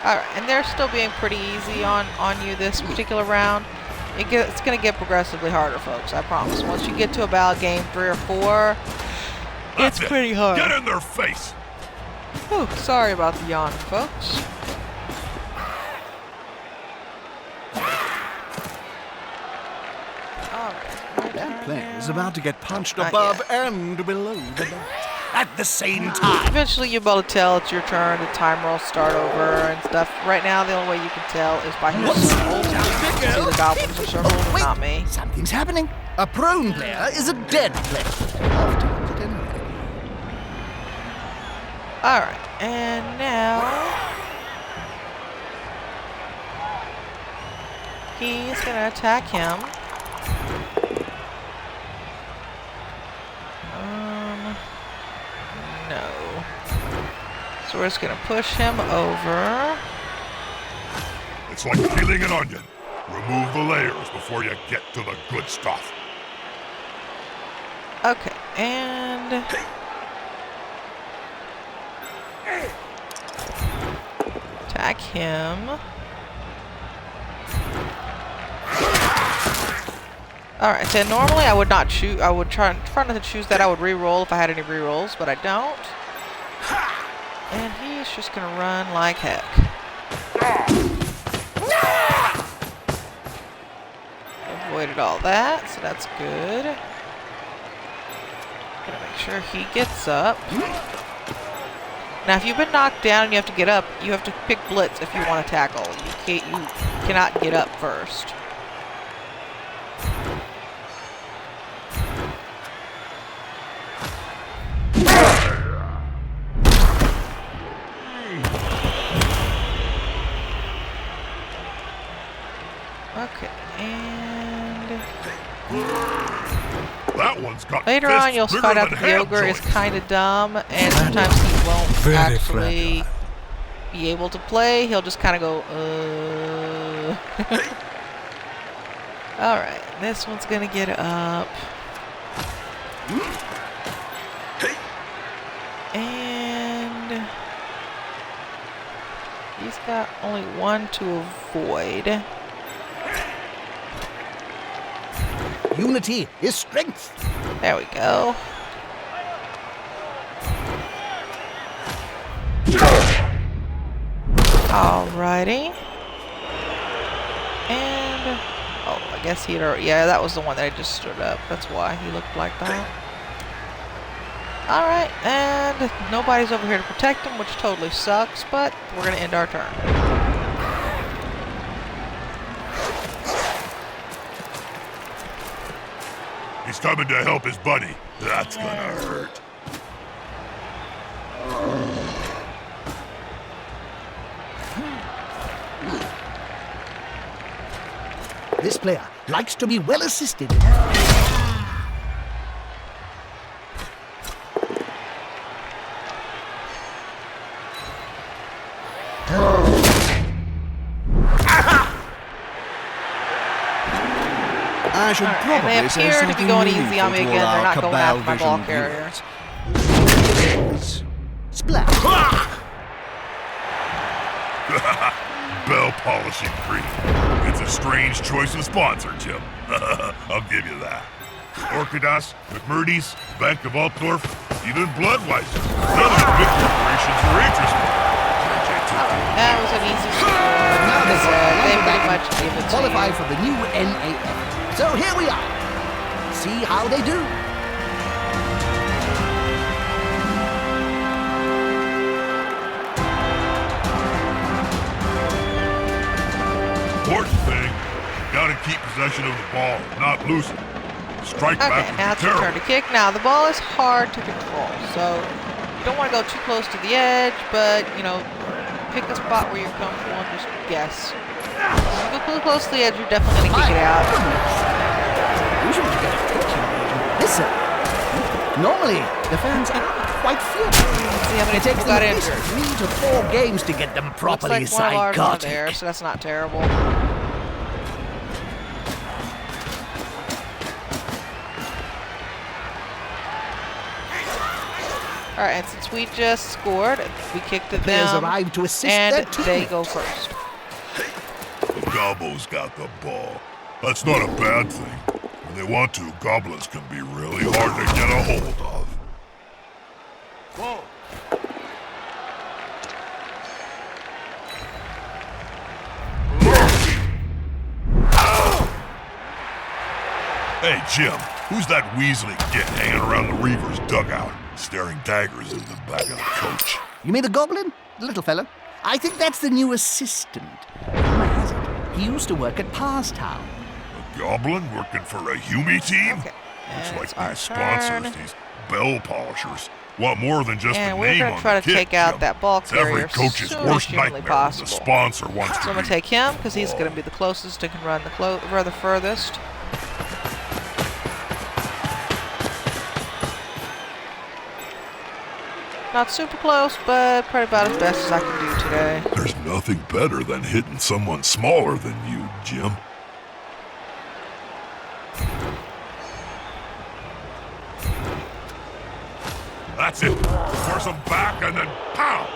[SPEAKER 1] Alright, and they're still being pretty easy on you this particular round. It's going to get progressively harder, folks, I promise. Once you get to about game 3 or 4, it's pretty hard.
[SPEAKER 3] Get in their face!
[SPEAKER 1] Whew, sorry about the yawn, folks. Alright.
[SPEAKER 2] That player is about to get punched
[SPEAKER 1] Not
[SPEAKER 2] above
[SPEAKER 1] yet.
[SPEAKER 2] and below the belt at the same time.
[SPEAKER 1] Eventually you'll be able to tell it's your turn, the timer will start over and stuff. Right now, the only way you can tell is by his circles. See the goblins are circled, and
[SPEAKER 2] Wait,
[SPEAKER 1] not me.
[SPEAKER 2] something's happening. A prone player is a dead player. Oftentimes, at any rate.
[SPEAKER 1] Alright, and now he's gonna attack him. No. So we're just gonna push him over.
[SPEAKER 3] It's like peeling an onion. Remove the layers before you get to the good stuff.
[SPEAKER 1] Okay, and attack him. Alright, so normally I would not choose, I would try not to choose that. I would re-roll if I had any re-rolls, but I don't. And he's just gonna run like heck. Avoided all that, so that's good. Gonna make sure he gets up. Now, if you've been knocked down and you have to get up, you have to pick blitz if you want to tackle. You cannot get up first. Okay, and
[SPEAKER 3] That one's got
[SPEAKER 1] later on
[SPEAKER 3] fists
[SPEAKER 1] you'll
[SPEAKER 3] bigger
[SPEAKER 1] find out
[SPEAKER 3] than
[SPEAKER 1] that the
[SPEAKER 3] ham
[SPEAKER 1] ogre is
[SPEAKER 3] joints.
[SPEAKER 1] kind of dumb, and sometimes he won't actually be able to play. He'll just kind of go, Alright, this one's gonna get up. And he's got only one to avoid.
[SPEAKER 2] Unity is strength.
[SPEAKER 1] There we go. Alrighty. And oh, I guess he'd already, yeah, that was the one that I just stood up. That's why he looked like that. Alright, and nobody's over here to protect him, which totally sucks, but we're gonna end our turn.
[SPEAKER 3] He's coming to help his buddy. That's gonna hurt.
[SPEAKER 2] This player likes to be well assisted. I should
[SPEAKER 1] Alright,
[SPEAKER 2] probably
[SPEAKER 1] and they
[SPEAKER 2] say
[SPEAKER 1] appear to be
[SPEAKER 2] something
[SPEAKER 1] going easy on me
[SPEAKER 2] meaningful
[SPEAKER 1] again.
[SPEAKER 2] to
[SPEAKER 1] They're
[SPEAKER 2] our
[SPEAKER 1] not going
[SPEAKER 2] Cabal
[SPEAKER 1] after my ball
[SPEAKER 2] Vision
[SPEAKER 1] carrier.
[SPEAKER 2] viewers. Splash.
[SPEAKER 3] Bell polishing cream. It's a strange choice of sponsor, Jim. I'll give you that. Orchidas, McMurdy's, Bank of Altdorf, even Bloodweiser. None of the big corporations were interested.
[SPEAKER 1] That was an easy score.
[SPEAKER 2] Now
[SPEAKER 1] Like I
[SPEAKER 2] this
[SPEAKER 1] said, they
[SPEAKER 2] one
[SPEAKER 1] pretty
[SPEAKER 2] back
[SPEAKER 1] much give it to
[SPEAKER 2] qualify
[SPEAKER 1] you.
[SPEAKER 2] for the new NAF. So here we are. See how they do.
[SPEAKER 3] Important thing, gotta keep possession of the ball, not lose it. Strike
[SPEAKER 1] Okay,
[SPEAKER 3] back would
[SPEAKER 1] now
[SPEAKER 3] be
[SPEAKER 1] it's your turn
[SPEAKER 3] terrible.
[SPEAKER 1] to kick. Now, the ball is hard to control, so you don't want to go too close to the edge, but, you know, pick a spot where you're comfortable and just guess. If you go too close to the edge, you're definitely going to kick it out.
[SPEAKER 2] Usually you get a pitching version. Listen. Normally, the fans are quite few.
[SPEAKER 1] See how many
[SPEAKER 2] It takes
[SPEAKER 1] people
[SPEAKER 2] them
[SPEAKER 1] got
[SPEAKER 2] at least
[SPEAKER 1] injured.
[SPEAKER 2] 3 to 4 games to get them
[SPEAKER 1] Looks
[SPEAKER 2] properly
[SPEAKER 1] like one of ours are
[SPEAKER 2] psychotic.
[SPEAKER 1] there, so that's not terrible. Alright, and since we just scored, we kicked at
[SPEAKER 2] Players
[SPEAKER 1] them,
[SPEAKER 2] arrive to assist their
[SPEAKER 1] and they
[SPEAKER 2] teammate.
[SPEAKER 1] go first.
[SPEAKER 3] Gobbo's got the ball. That's not a bad thing. When they want to, goblins can be really hard to get a hold of. Whoa. Hey, Jim, who's that Weasley git hanging around the Reaver's dugout, staring daggers in the back of the coach?
[SPEAKER 2] You mean the goblin? The little fellow? I think that's the new assistant. Rumor has it, he used to work at Passtown.
[SPEAKER 3] A goblin working for a Hume team?
[SPEAKER 1] Okay,
[SPEAKER 3] Looks
[SPEAKER 1] and
[SPEAKER 3] like
[SPEAKER 1] it's our
[SPEAKER 3] these sponsors,
[SPEAKER 1] turn.
[SPEAKER 3] these bell polishers, want more than just
[SPEAKER 1] And
[SPEAKER 3] a
[SPEAKER 1] we're
[SPEAKER 3] name
[SPEAKER 1] gonna
[SPEAKER 3] on
[SPEAKER 1] try
[SPEAKER 3] the
[SPEAKER 1] to
[SPEAKER 3] kit,
[SPEAKER 1] take out
[SPEAKER 3] Jim.
[SPEAKER 1] that ball
[SPEAKER 3] It's every
[SPEAKER 1] carrier
[SPEAKER 3] coach's
[SPEAKER 1] soon as
[SPEAKER 3] worst
[SPEAKER 1] humanly
[SPEAKER 3] nightmare when the
[SPEAKER 1] possible.
[SPEAKER 3] sponsor wants
[SPEAKER 1] So
[SPEAKER 3] to
[SPEAKER 1] I'm going
[SPEAKER 3] be
[SPEAKER 1] to take him because he's going to be the closest and can run the furthest. Not super close, but probably about as best as I can do today.
[SPEAKER 3] There's nothing better than hitting someone smaller than you, Jim. That's it. Force him back and then pow!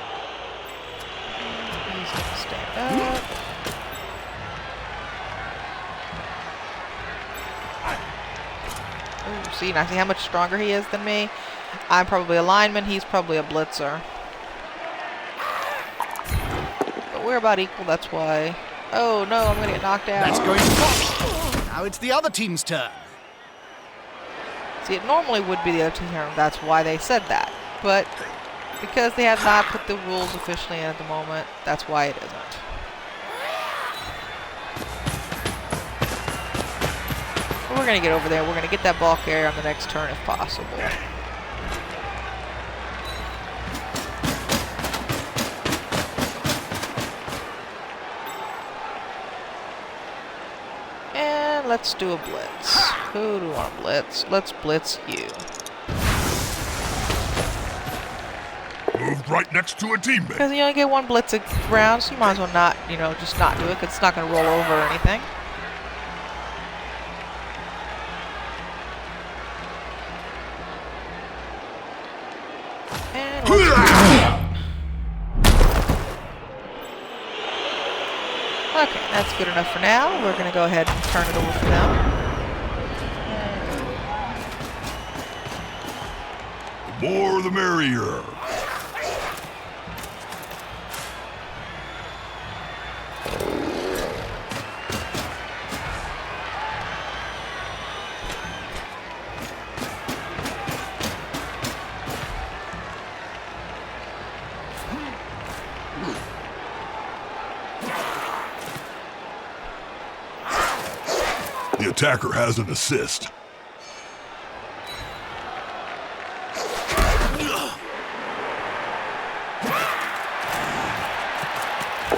[SPEAKER 1] He's going to stand up. Ooh, see, now see how much stronger he is than me? I'm probably a lineman, he's probably a blitzer. But we're about equal, that's why. Oh no, I'm gonna get knocked out.
[SPEAKER 2] That's going to fall. Now it's the other team's turn.
[SPEAKER 1] See, it normally would be the other team turn, that's why they said that. But because they have not put the rules officially in at the moment, that's why it isn't. But we're gonna get over there, we're gonna get that ball carrier on the next turn if possible. And let's do a blitz. Who do we want to blitz? Let's blitz you.
[SPEAKER 3] Moved right next to a teammate.
[SPEAKER 1] Because you only get one blitz a round, so you might as well not, you know, just not do it, because it's not going to roll over or anything. And okay, that's good enough for now. We're going to go ahead and turn it over for them.
[SPEAKER 3] The more the merrier. The attacker has an assist.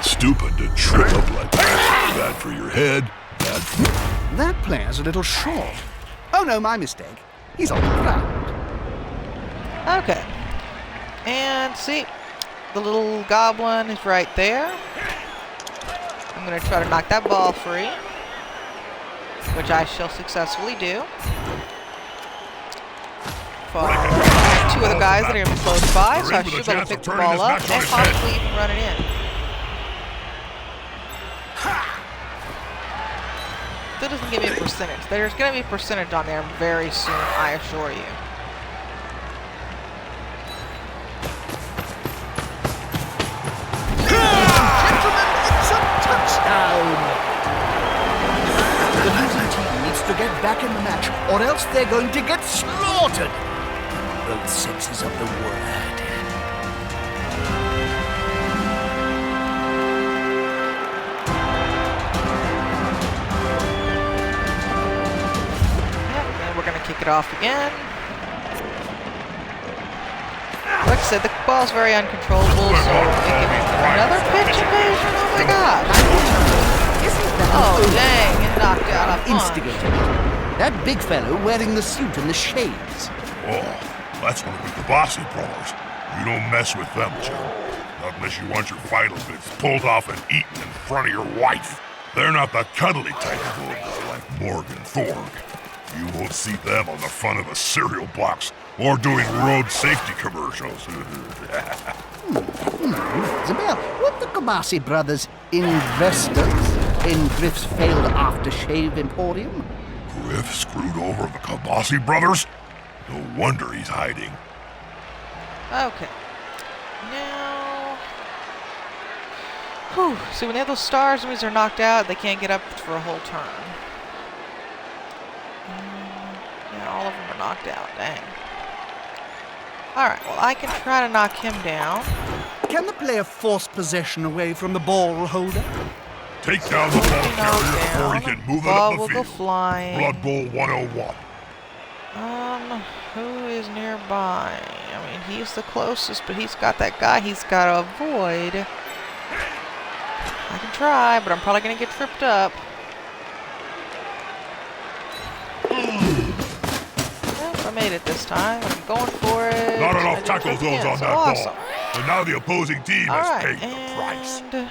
[SPEAKER 3] Stupid to trip up like that. Bad for your head, bad for...
[SPEAKER 2] That player's a little short. Oh no, my mistake. He's on the ground.
[SPEAKER 1] Okay. And see, the little goblin is right there. I'm going to try to knock that ball free. which I shall successfully do. I have two other guys that are going to be close by, so I should be able to pick the ball up and possibly even run it in. That doesn't give me a percentage. There's going to be a percentage on there very soon, I assure you.
[SPEAKER 2] Gentlemen, it's a touchdown! The losing team needs to get back in the match, or else they're going to get slaughtered! In both senses of the word.
[SPEAKER 1] And we're going to kick it off again. Like I said, the ball's very uncontrollable, so it can another pitch invasion. Oh my god! Oh dang! It knocked out a punch.
[SPEAKER 2] Instigated. That big fellow wearing the suit and the shades.
[SPEAKER 3] Oh, that's one of the Kabasi brothers. You don't mess with them, Joe. Not unless you want your vital bits pulled off and eaten in front of your wife. They're not the cuddly type of ogre like Morgan Thorg. You won't see them on the front of a cereal box or doing road safety commercials.
[SPEAKER 2] Isabel, weren't the Kabasi brothers investors in Griff's failed aftershave emporium?
[SPEAKER 3] Griff screwed over the Kabasi brothers? No wonder he's hiding.
[SPEAKER 1] Okay. Now... Whew. So when they have those stars, it means they're knocked out. They can't get up for a whole turn. Yeah, all of them are knocked out. Dang. Alright, well, I can try to knock him down.
[SPEAKER 2] Can the player force possession away from the ball holder?
[SPEAKER 3] Take down the ball carrier before he can move it up the
[SPEAKER 1] Will go
[SPEAKER 3] field.
[SPEAKER 1] flying.
[SPEAKER 3] Blood Bowl 101.
[SPEAKER 1] Who is nearby? I mean, he's the closest, but he's got that guy he's got to avoid. I can try, but I'm probably going to get tripped up. Nope, I made it this time. I'm going for it.
[SPEAKER 3] Not enough tackle zones on that
[SPEAKER 1] awesome.
[SPEAKER 3] ball. And now the opposing team has
[SPEAKER 1] Alright,
[SPEAKER 3] paid the price.
[SPEAKER 1] and...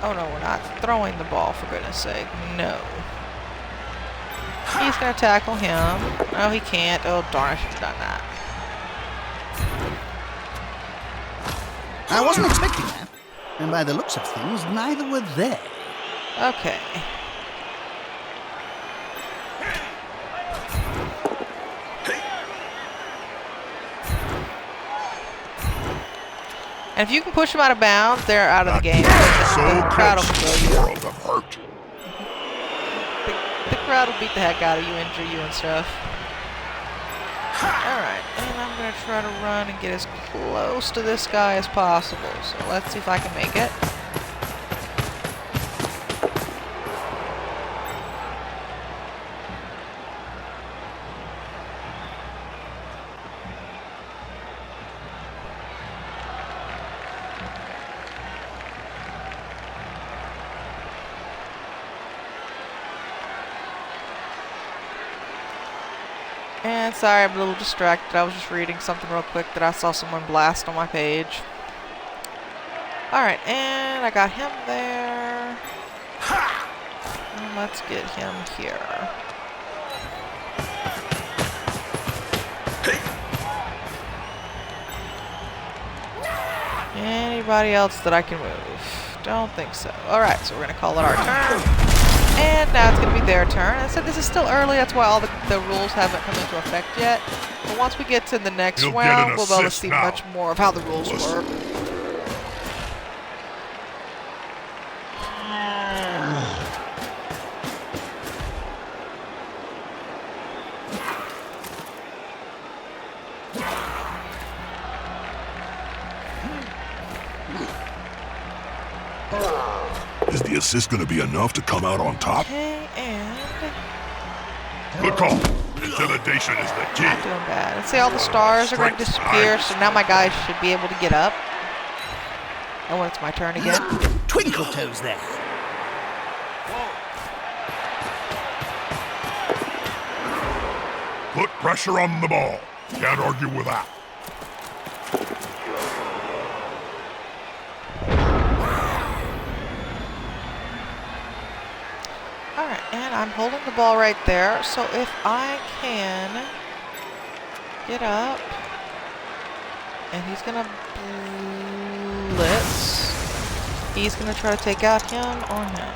[SPEAKER 1] Oh no, we're not throwing the ball, for goodness sake. No. He's gonna tackle him. No, he can't. Oh darn, I should have done that.
[SPEAKER 2] I wasn't expecting that. And by the looks of things, neither were they.
[SPEAKER 1] Okay. And if you can push them out of bounds, they're out of the game. The crowd will kill you.
[SPEAKER 3] World of hurt.
[SPEAKER 1] The crowd will beat the heck out of you, injure you and stuff. Alright, and I'm going to try to run and get as close to this guy as possible. So let's see if I can make it. And sorry, I'm a little distracted. I was just reading something real quick that I saw someone blast on my page. Alright, and I got him there. And let's get him here. Anybody else that I can move? Don't think so. Alright, so we're going to call it our turn. And now it's going to be their turn. I said this is still early, that's why all the rules haven't come into effect yet. But once we get to the next
[SPEAKER 3] You'll
[SPEAKER 1] round,
[SPEAKER 3] get an
[SPEAKER 1] we'll be able to
[SPEAKER 3] assist
[SPEAKER 1] see
[SPEAKER 3] now.
[SPEAKER 1] much more of how the rules work.
[SPEAKER 3] Is the assist going to be enough to come out on top?
[SPEAKER 1] Okay, and...
[SPEAKER 3] Good call. Intimidation is the key.
[SPEAKER 1] Not doing bad. And see, all the stars are going to disappear, so now my guys should be able to get up. And when it's my turn again.
[SPEAKER 2] Twinkle toes there.
[SPEAKER 3] Put pressure on the ball. Can't argue with that.
[SPEAKER 1] And I'm holding the ball right there, so if I can get up, and he's gonna blitz. He's gonna try to take out him or him.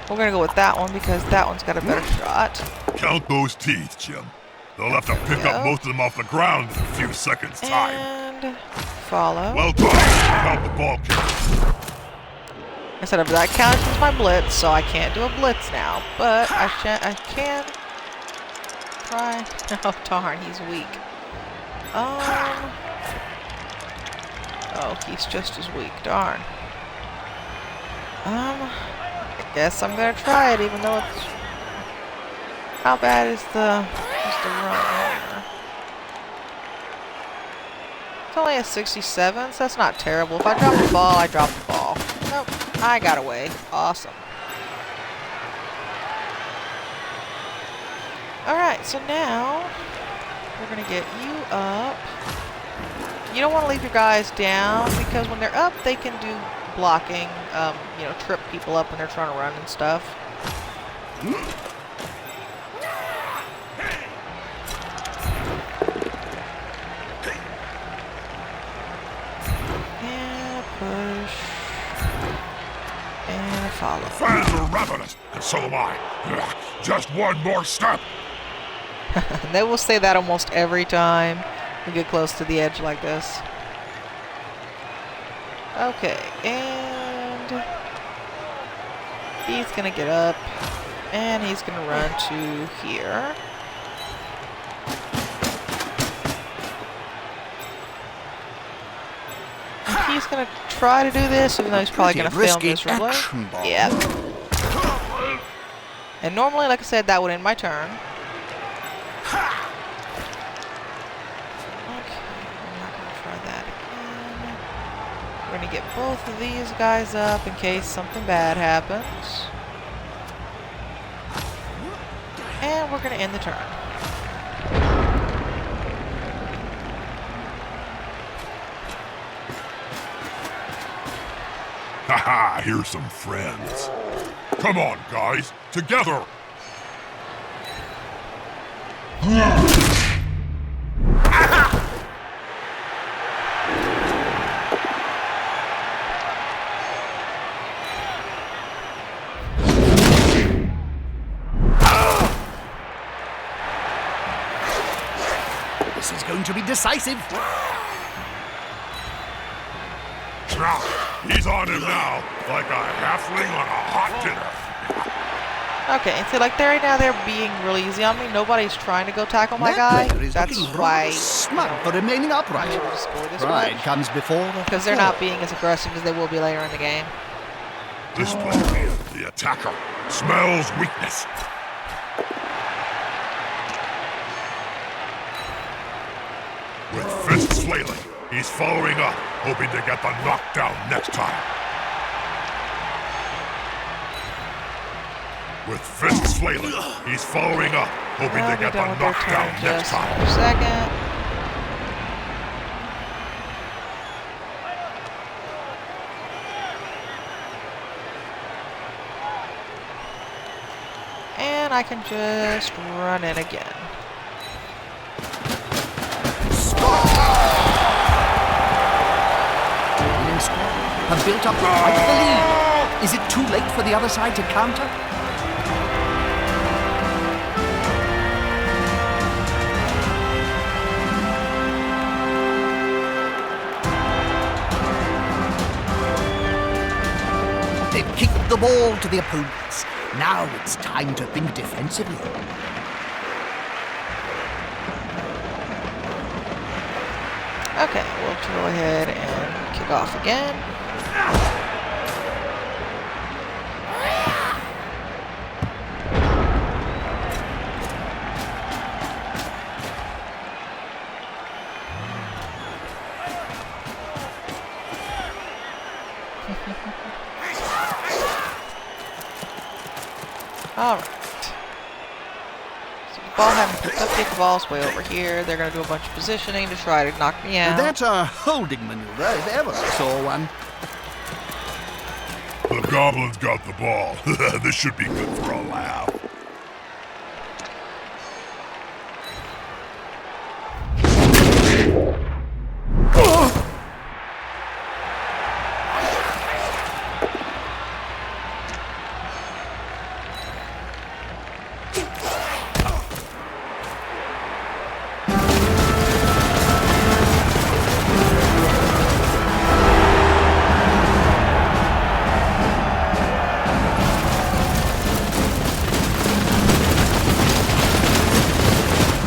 [SPEAKER 1] We're gonna go with that one because that one's got a better shot.
[SPEAKER 3] Count those teeth, Jim. They'll have to pick up most of them off the ground in a few seconds' time.
[SPEAKER 1] And follow.
[SPEAKER 3] Well done. Count the ball carrier.
[SPEAKER 1] I said that counts as my blitz, so I can't do a blitz now. But I can try. Oh darn, he's weak. Oh, he's just as weak. Darn. I guess I'm gonna try it, even though it's. How bad is the run here? It's only a 67, so that's not terrible. If I drop the ball, I drop the ball. Nope, I got away. Awesome. Alright, so now we're gonna get you up. You don't want to leave your guys down because when they're up, they can do blocking, you know, trip people up when they're trying to run and stuff. Push. And follow.
[SPEAKER 3] Fans are ravenous, and so am I. Just one more step.
[SPEAKER 1] They will say that almost every time we get close to the edge like this. Okay, and he's gonna get up, and he's gonna run to here. He's gonna try to do this, even though he's probably gonna fail miserably. Yep. And normally, like I said, that would end my turn. Okay, I'm not gonna try that again. We're gonna get both of these guys up in case something bad happens. And we're gonna end the turn.
[SPEAKER 3] Haha, here's some friends. Come on, guys, together.
[SPEAKER 2] This is going to be decisive.
[SPEAKER 3] He's on him now, like a halfling on a hot dinner.
[SPEAKER 1] Okay, and see, like right now they're being really easy on me. Nobody's trying to go tackle my
[SPEAKER 2] That
[SPEAKER 1] guy.
[SPEAKER 2] player is
[SPEAKER 1] That's
[SPEAKER 2] looking
[SPEAKER 1] why
[SPEAKER 2] smart for remaining
[SPEAKER 1] I'm
[SPEAKER 2] upright.
[SPEAKER 1] able to score this
[SPEAKER 2] Pride
[SPEAKER 1] much.
[SPEAKER 2] comes before the
[SPEAKER 1] Because they're not being as aggressive as they will be later in the game.
[SPEAKER 3] This player, the attacker, smells weakness. With fists flailing, he's following up, hoping to get the knockdown next time. With fists flailing, he's following up, hoping to get the knockdown next time.
[SPEAKER 1] For a second. And I can just run in again.
[SPEAKER 2] Winning squad have built up quite the lead. Is it too late for the other side to counter? They've kicked the ball to the opponents. Now it's time to think defensively.
[SPEAKER 1] Okay, we'll go ahead and kick off again. Alright. So the ball having picked up, the ball's way over here. They're going to do a bunch of positioning to try to knock me out.
[SPEAKER 2] That's a holding maneuver, if ever I saw one.
[SPEAKER 3] The Goblin's got the ball. This should be good for a laugh.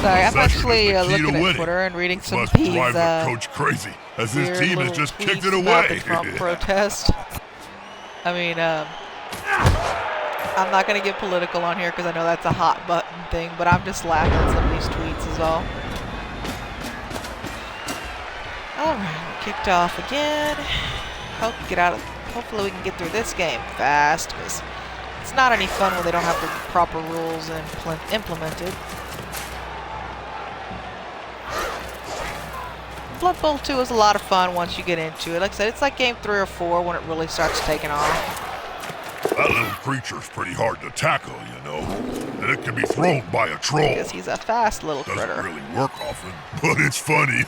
[SPEAKER 1] Sorry, I'm
[SPEAKER 3] Possession is
[SPEAKER 1] actually
[SPEAKER 3] the key to
[SPEAKER 1] looking at
[SPEAKER 3] winning.
[SPEAKER 1] Twitter and reading some
[SPEAKER 3] Must
[SPEAKER 1] of these
[SPEAKER 3] drive the coach crazy, as his
[SPEAKER 1] weird
[SPEAKER 3] team has
[SPEAKER 1] little
[SPEAKER 3] just kicked
[SPEAKER 1] tweets
[SPEAKER 3] it
[SPEAKER 1] about the
[SPEAKER 3] away.
[SPEAKER 1] Trump protest. I mean, I'm not going to get political on here because I know that's a hot button thing, but I'm just laughing at some of these tweets is all. Alright, kicked off again. Hopefully we can get through this game fast, because it's not any fun when they don't have the proper rules implemented. Blood Bowl 2 is a lot of fun once you get into it. Like I said, it's like game 3 or 4 when it really starts taking off.
[SPEAKER 3] That little creature's pretty hard to tackle, you know. And it can be thrown by a troll.
[SPEAKER 1] Because he's a fast little
[SPEAKER 3] Doesn't
[SPEAKER 1] critter.
[SPEAKER 3] really work often, but it's funny.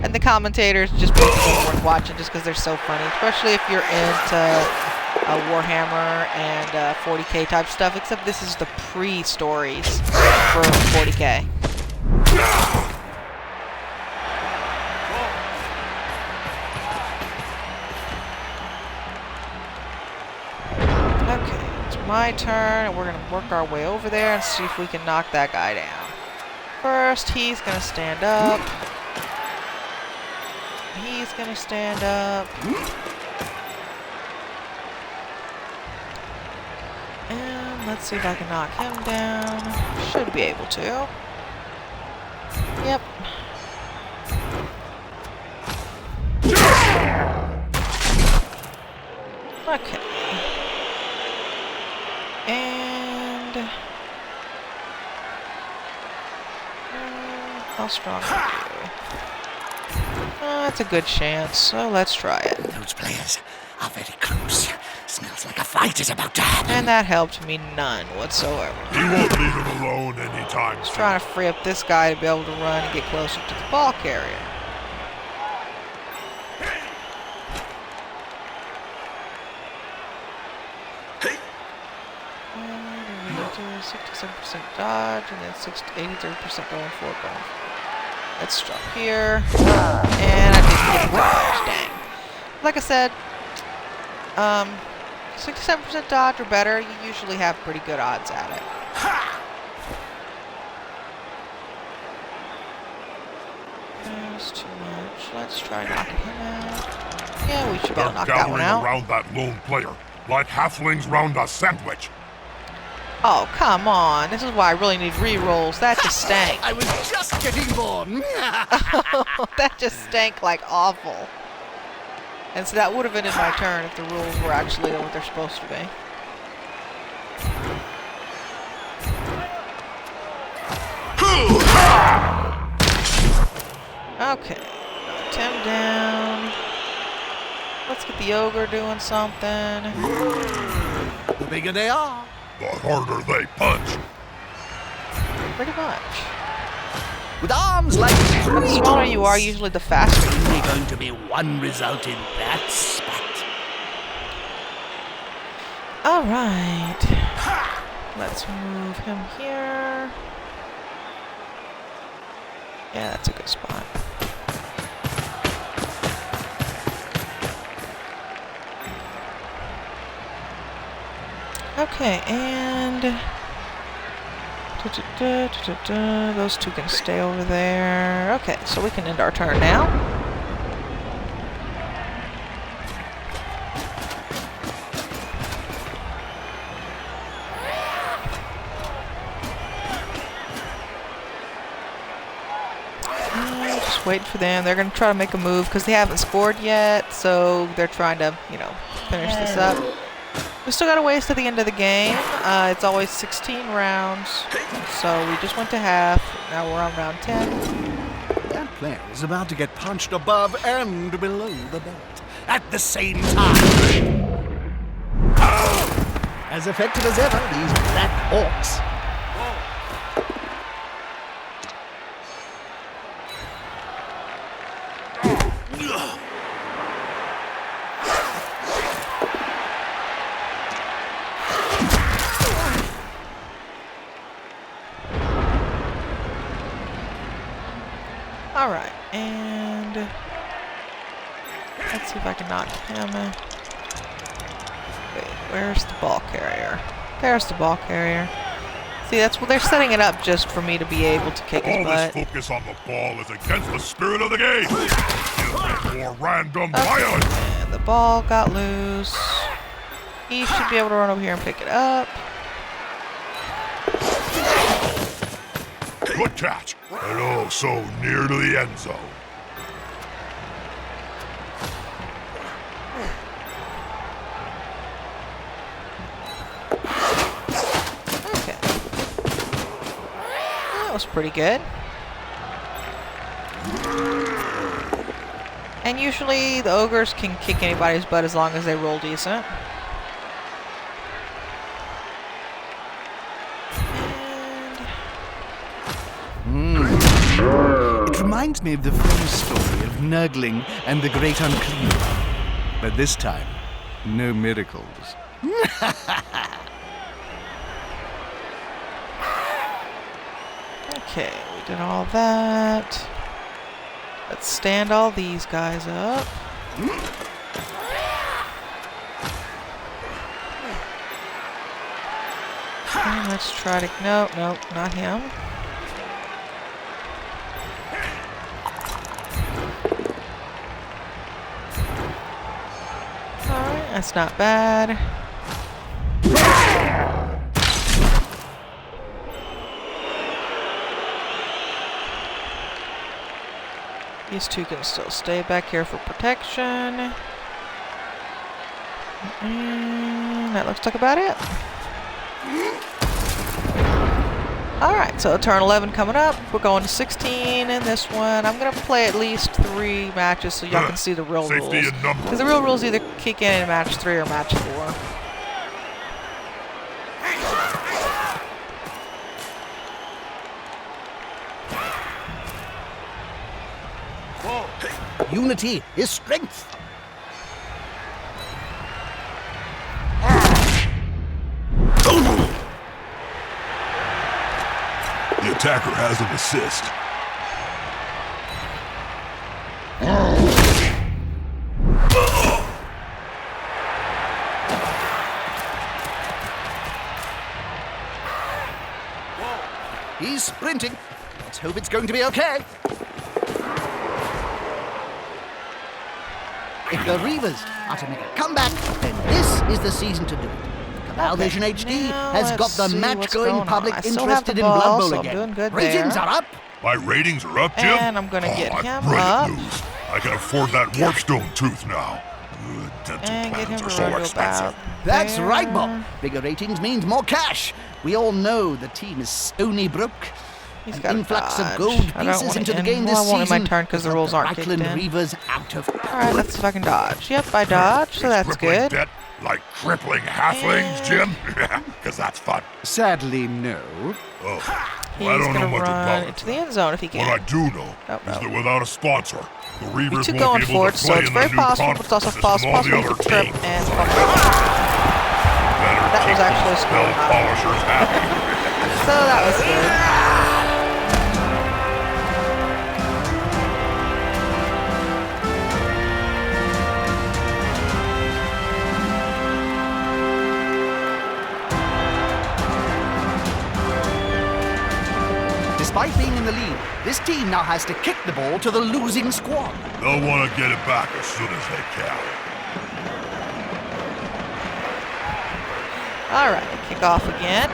[SPEAKER 1] And the commentators just make it worth watching just because they're so funny. Especially if you're into Warhammer and 40k type stuff. Except this is the pre-stories for 40k. Okay, it's my turn, and we're going to work our way over there and see if we can knock that guy down. First, he's going to stand up. He's going to stand up. And let's see if I can knock him down. Should be able to. Yep. Okay. And how strong are you? That's a good chance, so let's try it.
[SPEAKER 2] Those players are very close. Smells like a fight is about to happen.
[SPEAKER 1] And that helped me none whatsoever.
[SPEAKER 3] He won't leave him alone anytime
[SPEAKER 1] Just
[SPEAKER 3] soon.
[SPEAKER 1] trying to free up this guy to be able to run and get closer to the ball carrier. And we do 67% dodge and then 83% going forward. Let's drop here. And I didn't get dodge, dang. Like I said, 67% dodge or better, you usually have pretty good odds at it. That's too much. Let's try knocking him out. Yeah, we should be able to
[SPEAKER 3] They're
[SPEAKER 1] knock that one
[SPEAKER 3] gathering
[SPEAKER 1] out.
[SPEAKER 3] around that lone player, like halflings round a sandwich.
[SPEAKER 1] Oh, come on. This is why I really need re-rolls. That just stank.
[SPEAKER 2] I was just getting born.
[SPEAKER 1] That just stank like awful. And so that would have ended my turn if the rules were actually what they're supposed to be. Okay. Knocked him down. Let's get the ogre doing something.
[SPEAKER 2] The bigger they are,
[SPEAKER 3] The harder they punch.
[SPEAKER 1] Pretty much.
[SPEAKER 2] with arms like
[SPEAKER 1] The smaller you are, usually the faster.
[SPEAKER 2] only going to be one result in that spat.
[SPEAKER 1] Alright. Let's move him here. Yeah, that's a good spot. Okay, and those two can stay over there. Okay, so we can end our turn now. Just waiting for them. They're going to try to make a move because they haven't scored yet, so they're trying to, finish this up. We still got a ways to the end of the game. It's always 16 rounds, so we just went to half. Now we're on round 10.
[SPEAKER 2] That player is about to get punched above and below the belt at the same time. As effective as ever, these black orcs.
[SPEAKER 1] Alright, and let's see if I can knock him. Wait, where's the ball carrier? There's the ball carrier. See, that's what they're setting it up just for me to be able to kick his
[SPEAKER 3] All
[SPEAKER 1] butt.
[SPEAKER 3] this focus on the ball is against the spirit of the game. Give me more random violence.
[SPEAKER 1] And the ball got loose. He should be able to run over here and pick it up.
[SPEAKER 3] Good catch. And oh, so near to the end zone.
[SPEAKER 1] Okay. That was pretty good. And usually the ogres can kick anybody's butt as long as they roll decent.
[SPEAKER 2] It reminds me of the famous story of Nurgling and the Great Unclean. But this time, no miracles.
[SPEAKER 1] Okay, we did all that. Let's stand all these guys up. And let's try to... Nope, not him. Alright, that's not bad. These two can still stay back here for protection. And that looks like about it. Alright, so turn 11 coming up. We're going to 16 in this one. I'm going to play at least 3 matches so y'all can see the real rules.
[SPEAKER 3] Safety in number.
[SPEAKER 1] Because the real rules either kick in match 3 or match 4.
[SPEAKER 2] Unity is strength.
[SPEAKER 3] The attacker has an assist.
[SPEAKER 2] He's sprinting. Let's hope it's going to be okay. If the Reavers are to make a comeback, then this is the season to do it. Cabal Vision HD
[SPEAKER 1] Now
[SPEAKER 2] has got
[SPEAKER 1] let's
[SPEAKER 2] the
[SPEAKER 1] see what's
[SPEAKER 2] match-going
[SPEAKER 1] going on.
[SPEAKER 2] public
[SPEAKER 1] I still have the
[SPEAKER 2] interested in
[SPEAKER 1] ball,
[SPEAKER 2] Blood Bowl
[SPEAKER 1] so I'm
[SPEAKER 2] again.
[SPEAKER 1] doing good
[SPEAKER 2] Ratings
[SPEAKER 1] there.
[SPEAKER 2] are up.
[SPEAKER 3] My ratings are up, Jim?
[SPEAKER 1] And I'm gonna get
[SPEAKER 3] that's
[SPEAKER 1] him
[SPEAKER 3] brilliant
[SPEAKER 1] up.
[SPEAKER 3] news. I can afford that warpstone tooth now. Dental
[SPEAKER 1] And get
[SPEAKER 3] plans
[SPEAKER 1] him
[SPEAKER 3] are
[SPEAKER 1] to
[SPEAKER 3] so
[SPEAKER 1] run to
[SPEAKER 3] expensive.
[SPEAKER 1] about
[SPEAKER 2] That's
[SPEAKER 1] there.
[SPEAKER 2] right, Bob. Bigger ratings means more cash. We all know the team is stony broke.
[SPEAKER 1] He's
[SPEAKER 2] An
[SPEAKER 1] got a
[SPEAKER 2] influx of
[SPEAKER 1] dodge.
[SPEAKER 2] gold
[SPEAKER 1] I don't
[SPEAKER 2] pieces
[SPEAKER 1] wanna
[SPEAKER 2] into the
[SPEAKER 1] end-
[SPEAKER 2] game this
[SPEAKER 1] well, I won't
[SPEAKER 2] season.
[SPEAKER 1] end my turn 'cause the
[SPEAKER 2] has
[SPEAKER 1] rules
[SPEAKER 2] got
[SPEAKER 1] aren't kicked
[SPEAKER 2] Reichland
[SPEAKER 1] in.
[SPEAKER 2] Reavers out of.
[SPEAKER 1] Alright, let's see if I can dodge. Yep, I dodged, so
[SPEAKER 3] Is
[SPEAKER 1] that's
[SPEAKER 3] crippling
[SPEAKER 1] good.
[SPEAKER 3] debt like crippling halflings, Jim? Because that's fun.
[SPEAKER 2] Sadly, no.
[SPEAKER 3] Oh,
[SPEAKER 1] He's
[SPEAKER 3] well, I don't know
[SPEAKER 1] gonna
[SPEAKER 3] much
[SPEAKER 1] run
[SPEAKER 3] about
[SPEAKER 1] into
[SPEAKER 3] it.
[SPEAKER 1] the end zone if he
[SPEAKER 3] What I
[SPEAKER 1] can.
[SPEAKER 3] do know
[SPEAKER 1] Oh,
[SPEAKER 3] is
[SPEAKER 1] no.
[SPEAKER 3] that without a sponsor, the Reavers
[SPEAKER 1] We
[SPEAKER 3] won't
[SPEAKER 1] took
[SPEAKER 3] be
[SPEAKER 1] going
[SPEAKER 3] able
[SPEAKER 1] for
[SPEAKER 3] to
[SPEAKER 1] it, so
[SPEAKER 3] play
[SPEAKER 1] it's
[SPEAKER 3] in the
[SPEAKER 1] very
[SPEAKER 3] new
[SPEAKER 1] possible, but it's also
[SPEAKER 3] conference with all
[SPEAKER 1] possible
[SPEAKER 3] the
[SPEAKER 1] he
[SPEAKER 3] other
[SPEAKER 1] could trip
[SPEAKER 3] teams.
[SPEAKER 1] and fumble.
[SPEAKER 3] Better
[SPEAKER 1] That was
[SPEAKER 3] keep
[SPEAKER 1] actually a
[SPEAKER 3] these
[SPEAKER 1] score,
[SPEAKER 3] spell
[SPEAKER 1] not-
[SPEAKER 3] polishers happy.
[SPEAKER 1] So that was good.
[SPEAKER 2] Despite being in the lead, this team now has to kick the ball to the losing squad.
[SPEAKER 3] They'll want to get it back as soon as they can.
[SPEAKER 1] Alright, kick off again.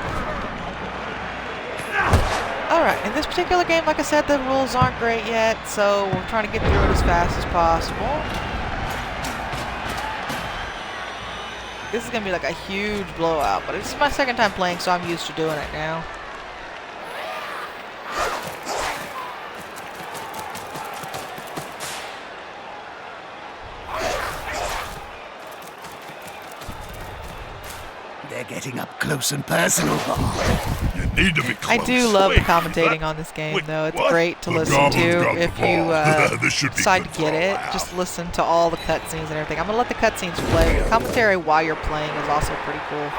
[SPEAKER 1] Alright, in this particular game, like I said, the rules aren't great yet, so we're trying to get through it as fast as possible. This is going to be like a huge blowout, but it's my second time playing, so I'm used to doing it now.
[SPEAKER 2] They're getting up close and personal, Bob.
[SPEAKER 3] You need to be close.
[SPEAKER 1] I do love the
[SPEAKER 3] Wait,
[SPEAKER 1] commentating
[SPEAKER 3] that-
[SPEAKER 1] on this game,
[SPEAKER 3] wait,
[SPEAKER 1] though. It's
[SPEAKER 3] what?
[SPEAKER 1] great to
[SPEAKER 3] The
[SPEAKER 1] listen
[SPEAKER 3] Goblin's
[SPEAKER 1] to
[SPEAKER 3] got the
[SPEAKER 1] if you
[SPEAKER 3] ball. This should be
[SPEAKER 1] decide
[SPEAKER 3] good
[SPEAKER 1] to get
[SPEAKER 3] for a
[SPEAKER 1] it.
[SPEAKER 3] laugh.
[SPEAKER 1] Just listen to all the cutscenes and everything. I'm going to let the cutscenes play. The commentary while you're playing is also pretty cool.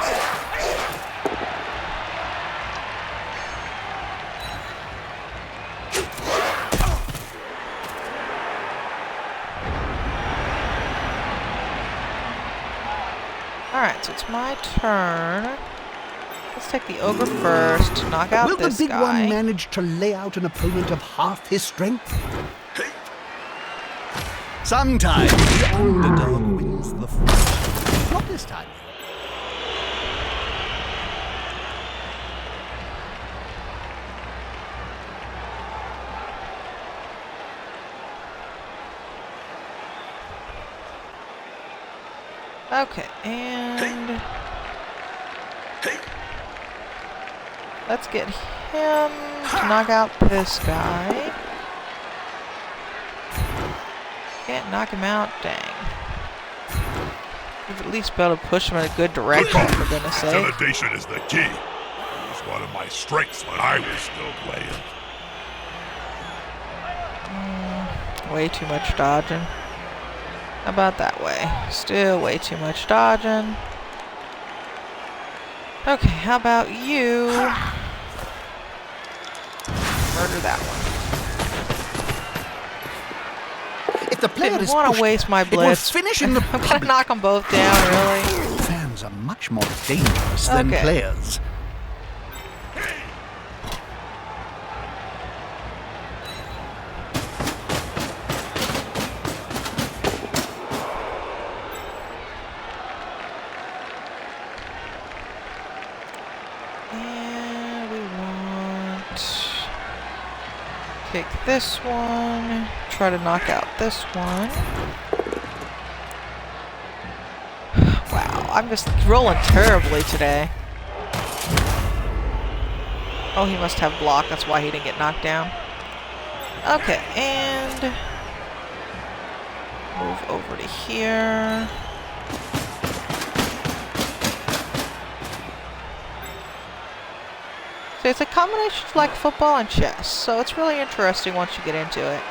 [SPEAKER 1] Alright, so it's my turn. Let's take the ogre first, knock out
[SPEAKER 2] Will the
[SPEAKER 1] this
[SPEAKER 2] big
[SPEAKER 1] guy.
[SPEAKER 2] one manage to lay out an opponent of half his strength? Sometimes the underdog wins the fight. Not this time.
[SPEAKER 1] Okay, and let's get him to knock out this guy. Can't knock him out, dang. We've at least be able to push him in a good direction, for goodness sake.
[SPEAKER 3] Intimidation is the key. It was one of my strengths when I was still playing.
[SPEAKER 1] Way too much dodging. How about that way? Still way too much dodging. Okay, how about you murder that one?
[SPEAKER 2] If the player
[SPEAKER 1] Didn't
[SPEAKER 2] is
[SPEAKER 1] want
[SPEAKER 2] pushed,
[SPEAKER 1] to waste my
[SPEAKER 2] it will
[SPEAKER 1] blitz.
[SPEAKER 2] finish in the
[SPEAKER 1] I'm gonna
[SPEAKER 2] public.
[SPEAKER 1] knock them both down, really.
[SPEAKER 2] Fans are much more dangerous than
[SPEAKER 1] Okay.
[SPEAKER 2] players.
[SPEAKER 1] And we want kick this one. Try to knock out this one. Wow, I'm just rolling terribly today. Oh, he must have block. That's why he didn't get knocked down. Okay, and move over to here. So it's a combination of like football and chess. So it's really interesting once you get into it.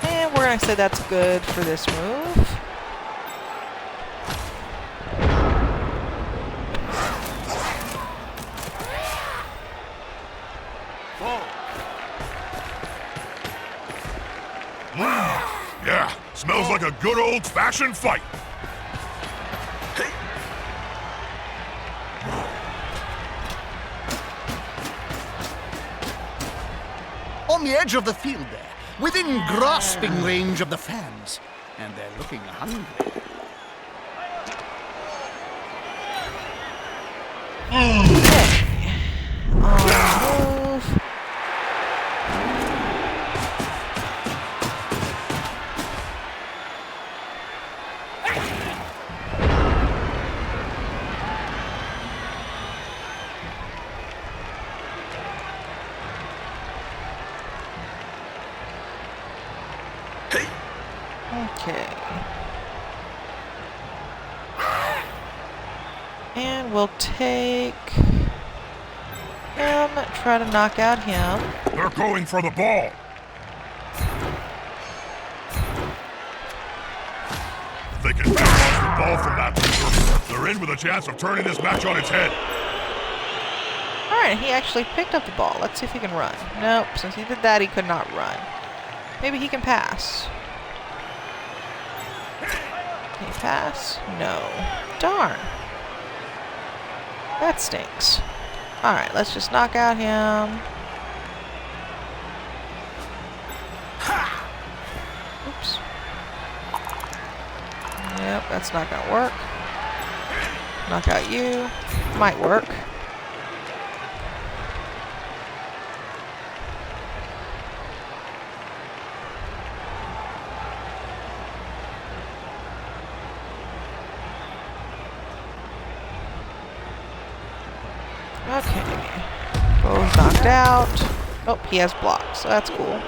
[SPEAKER 1] And we're going to say that's good for this move.
[SPEAKER 3] Yeah, smells like a good old-fashioned fight.
[SPEAKER 2] On the edge of the field there, within grasping range of the fans. And they're looking hungry.
[SPEAKER 1] Move. Okay. And we'll take him, try to knock out him.
[SPEAKER 3] They're going for the ball. If they can pick off the ball from that loser, they're in with a chance of turning this match on its head.
[SPEAKER 1] Alright, he actually picked up the ball. Let's see if he can run. Nope, since he did that, he could not run. Maybe he can pass. Can he pass? No. Darn. That stinks. Alright, let's just knock out him. Oops. Yep, that's not gonna work. Knock out you. Might work. Okay. Both knocked out. Oh, he has blocks, so that's cool.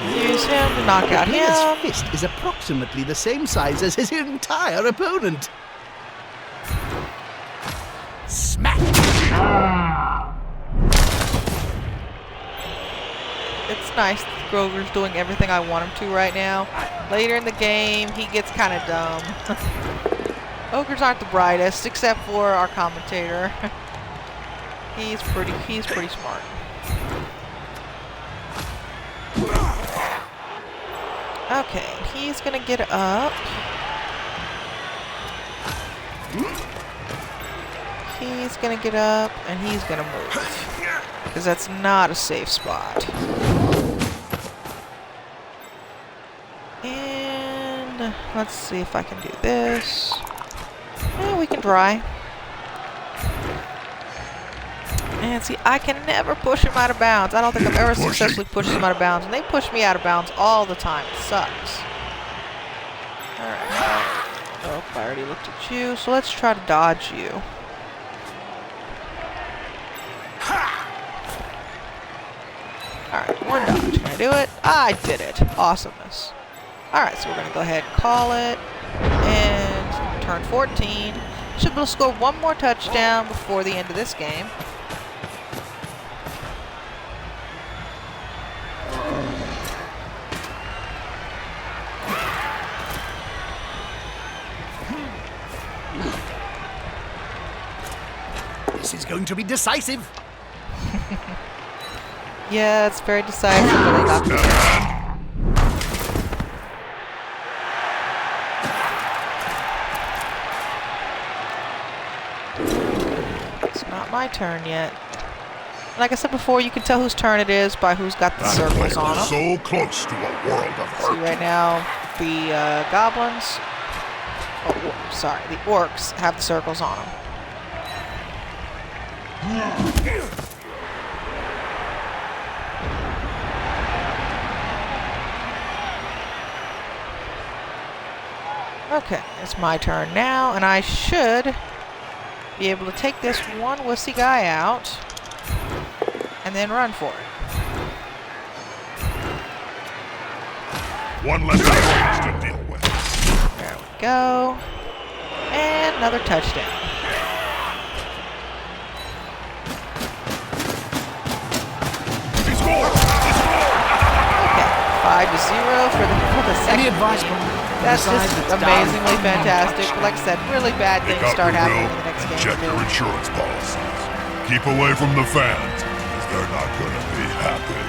[SPEAKER 1] Use him to knock out
[SPEAKER 2] The player's
[SPEAKER 1] him.
[SPEAKER 2] fist is approximately the same size as his entire opponent. Smack!
[SPEAKER 1] It's nice that Groger's doing everything I want him to right now. Later in the game, he gets kind of dumb. Ogres aren't the brightest, except for our commentator. He's pretty smart. Okay, he's gonna get up. He's gonna get up, and he's gonna move. Because that's not a safe spot. And let's see if I can do this. Yeah, we can try. And see, I can never push him out of bounds. I don't think I've ever successfully pushed him out of bounds. And they push me out of bounds all the time. It sucks. Alright. Oh, I already looked at you. So let's try to dodge you. Alright, one dodge. Can I do it? I did it. Awesomeness. Alright, so we're going to go ahead and call it. And turn 14. Should be able to score one more touchdown before the end of this game.
[SPEAKER 2] This is going to be decisive.
[SPEAKER 1] Yeah, it's very decisive, but they got me. It's not my turn yet. Like I said before, you can tell whose turn it is by who's got the
[SPEAKER 3] That
[SPEAKER 1] circles
[SPEAKER 3] player
[SPEAKER 1] on
[SPEAKER 3] is
[SPEAKER 1] them.
[SPEAKER 3] so close to a world of
[SPEAKER 1] See
[SPEAKER 3] hurt.
[SPEAKER 1] right now, the goblins, sorry, the orcs have the circles on them. Okay, it's my turn now, and I should be able to take this one wussy guy out and then run for it.
[SPEAKER 3] One less opponent to deal with.
[SPEAKER 1] There we go. And another touchdown.
[SPEAKER 3] He scored!
[SPEAKER 1] Okay, 5-0 for the
[SPEAKER 2] Any
[SPEAKER 1] second.
[SPEAKER 2] advice, Bob?
[SPEAKER 1] That's
[SPEAKER 2] Besides
[SPEAKER 1] just
[SPEAKER 2] it's down
[SPEAKER 1] amazingly
[SPEAKER 2] one
[SPEAKER 1] fantastic.
[SPEAKER 2] touchdown.
[SPEAKER 1] Like I said, really bad
[SPEAKER 3] Pick
[SPEAKER 1] things
[SPEAKER 3] up
[SPEAKER 1] start
[SPEAKER 3] your
[SPEAKER 1] happening
[SPEAKER 3] will
[SPEAKER 1] in the next
[SPEAKER 3] and
[SPEAKER 1] game.
[SPEAKER 3] check your insurance policies. Keep away from the fans, because they're not gonna be happy.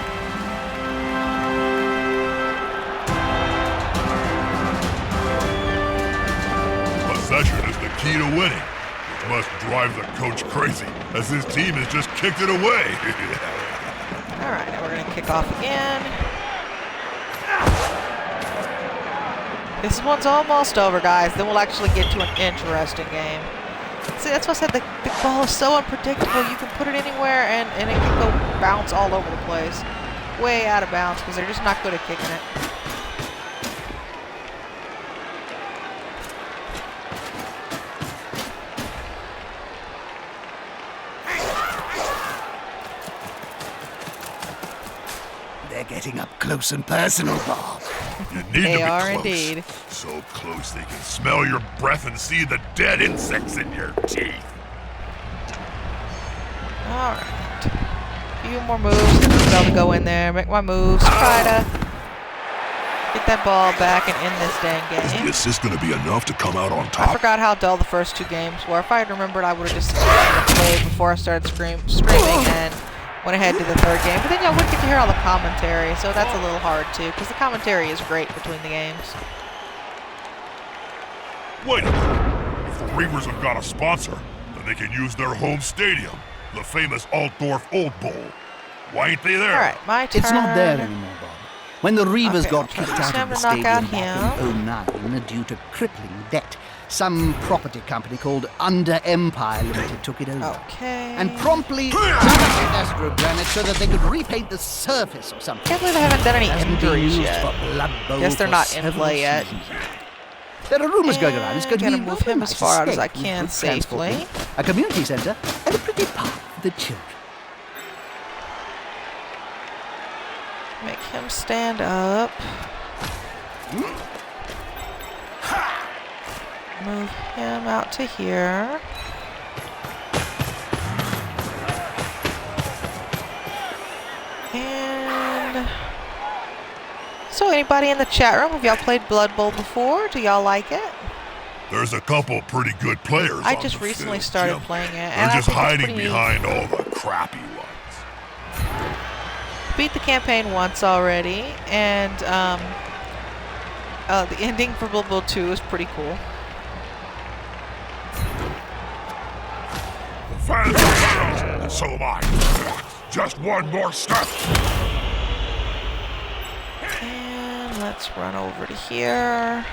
[SPEAKER 3] Possession is the key to winning, which must drive the coach crazy, as his team has just kicked it away.
[SPEAKER 1] Alright, now we're going to kick off again. This one's almost over, guys. Then we'll actually get to an interesting game. See, that's why I said the ball is so unpredictable. You can put it anywhere and it can go bounce all over the place. Way out of bounds because they're just not good at kicking it.
[SPEAKER 2] They're getting up close and personal, Bob.
[SPEAKER 3] You need
[SPEAKER 1] They
[SPEAKER 3] to be
[SPEAKER 1] are
[SPEAKER 3] close.
[SPEAKER 1] indeed.
[SPEAKER 3] So close they can smell your breath and see the dead insects in your teeth.
[SPEAKER 1] Alright. A few more moves. I'm going to go in there, make my moves, try to get that ball back and end this dang
[SPEAKER 3] Is the
[SPEAKER 1] game.
[SPEAKER 3] assist going to be enough to come out on
[SPEAKER 1] I
[SPEAKER 3] top?
[SPEAKER 1] forgot how dull the first two games were. If I had remembered, I would have just played before I started screaming and went ahead to the third game. But then I wouldn't get to hear all the commentary, so that's a little hard too, because the commentary is great between the games.
[SPEAKER 3] Wait a minute. If the Reavers have got a sponsor, then they can use their home stadium, the famous Altdorf Old Bowl. Why ain't they there?
[SPEAKER 1] Alright, my turn.
[SPEAKER 2] It's not there anymore, Bob. When the Reavers
[SPEAKER 1] Okay,
[SPEAKER 2] got
[SPEAKER 1] I'll
[SPEAKER 2] kicked
[SPEAKER 1] try to
[SPEAKER 2] out of the
[SPEAKER 1] knock out
[SPEAKER 2] stadium back in 09 due to crippling debt, some property company called Under Empire Limited took it over.
[SPEAKER 1] Okay.
[SPEAKER 2] And promptly took Astro Granite so that they could repaint the surface or something.
[SPEAKER 1] Can't believe they haven't done any
[SPEAKER 2] Hasn't been
[SPEAKER 1] injuries
[SPEAKER 2] used
[SPEAKER 1] yet.
[SPEAKER 2] for Blood Bowl
[SPEAKER 1] Guess they're
[SPEAKER 2] for
[SPEAKER 1] not in
[SPEAKER 2] several
[SPEAKER 1] play yet.
[SPEAKER 2] seasons. There are rumors going around. It's going to
[SPEAKER 1] Gonna
[SPEAKER 2] be
[SPEAKER 1] move
[SPEAKER 2] rather
[SPEAKER 1] him
[SPEAKER 2] nice
[SPEAKER 1] as far out as I
[SPEAKER 2] estate with
[SPEAKER 1] can
[SPEAKER 2] good transport
[SPEAKER 1] safely.
[SPEAKER 2] links, a community centre, and a pretty park for the children.
[SPEAKER 1] Make him stand up. Move him out to here. And so anybody in the chat room, have y'all played Blood Bowl before? Do y'all like it?
[SPEAKER 3] There's a couple pretty good players.
[SPEAKER 1] I
[SPEAKER 3] on
[SPEAKER 1] just
[SPEAKER 3] the
[SPEAKER 1] recently
[SPEAKER 3] field,
[SPEAKER 1] started
[SPEAKER 3] Jim.
[SPEAKER 1] playing it,
[SPEAKER 3] They're
[SPEAKER 1] and I
[SPEAKER 3] just
[SPEAKER 1] think it's
[SPEAKER 3] hiding
[SPEAKER 1] pretty
[SPEAKER 3] behind all the crappy ones.
[SPEAKER 1] beat the campaign once already, and the ending for Blood Bowl 2 is pretty cool.
[SPEAKER 3] The fans are fans, and so am I. Just one more step.
[SPEAKER 1] And let's run over to here.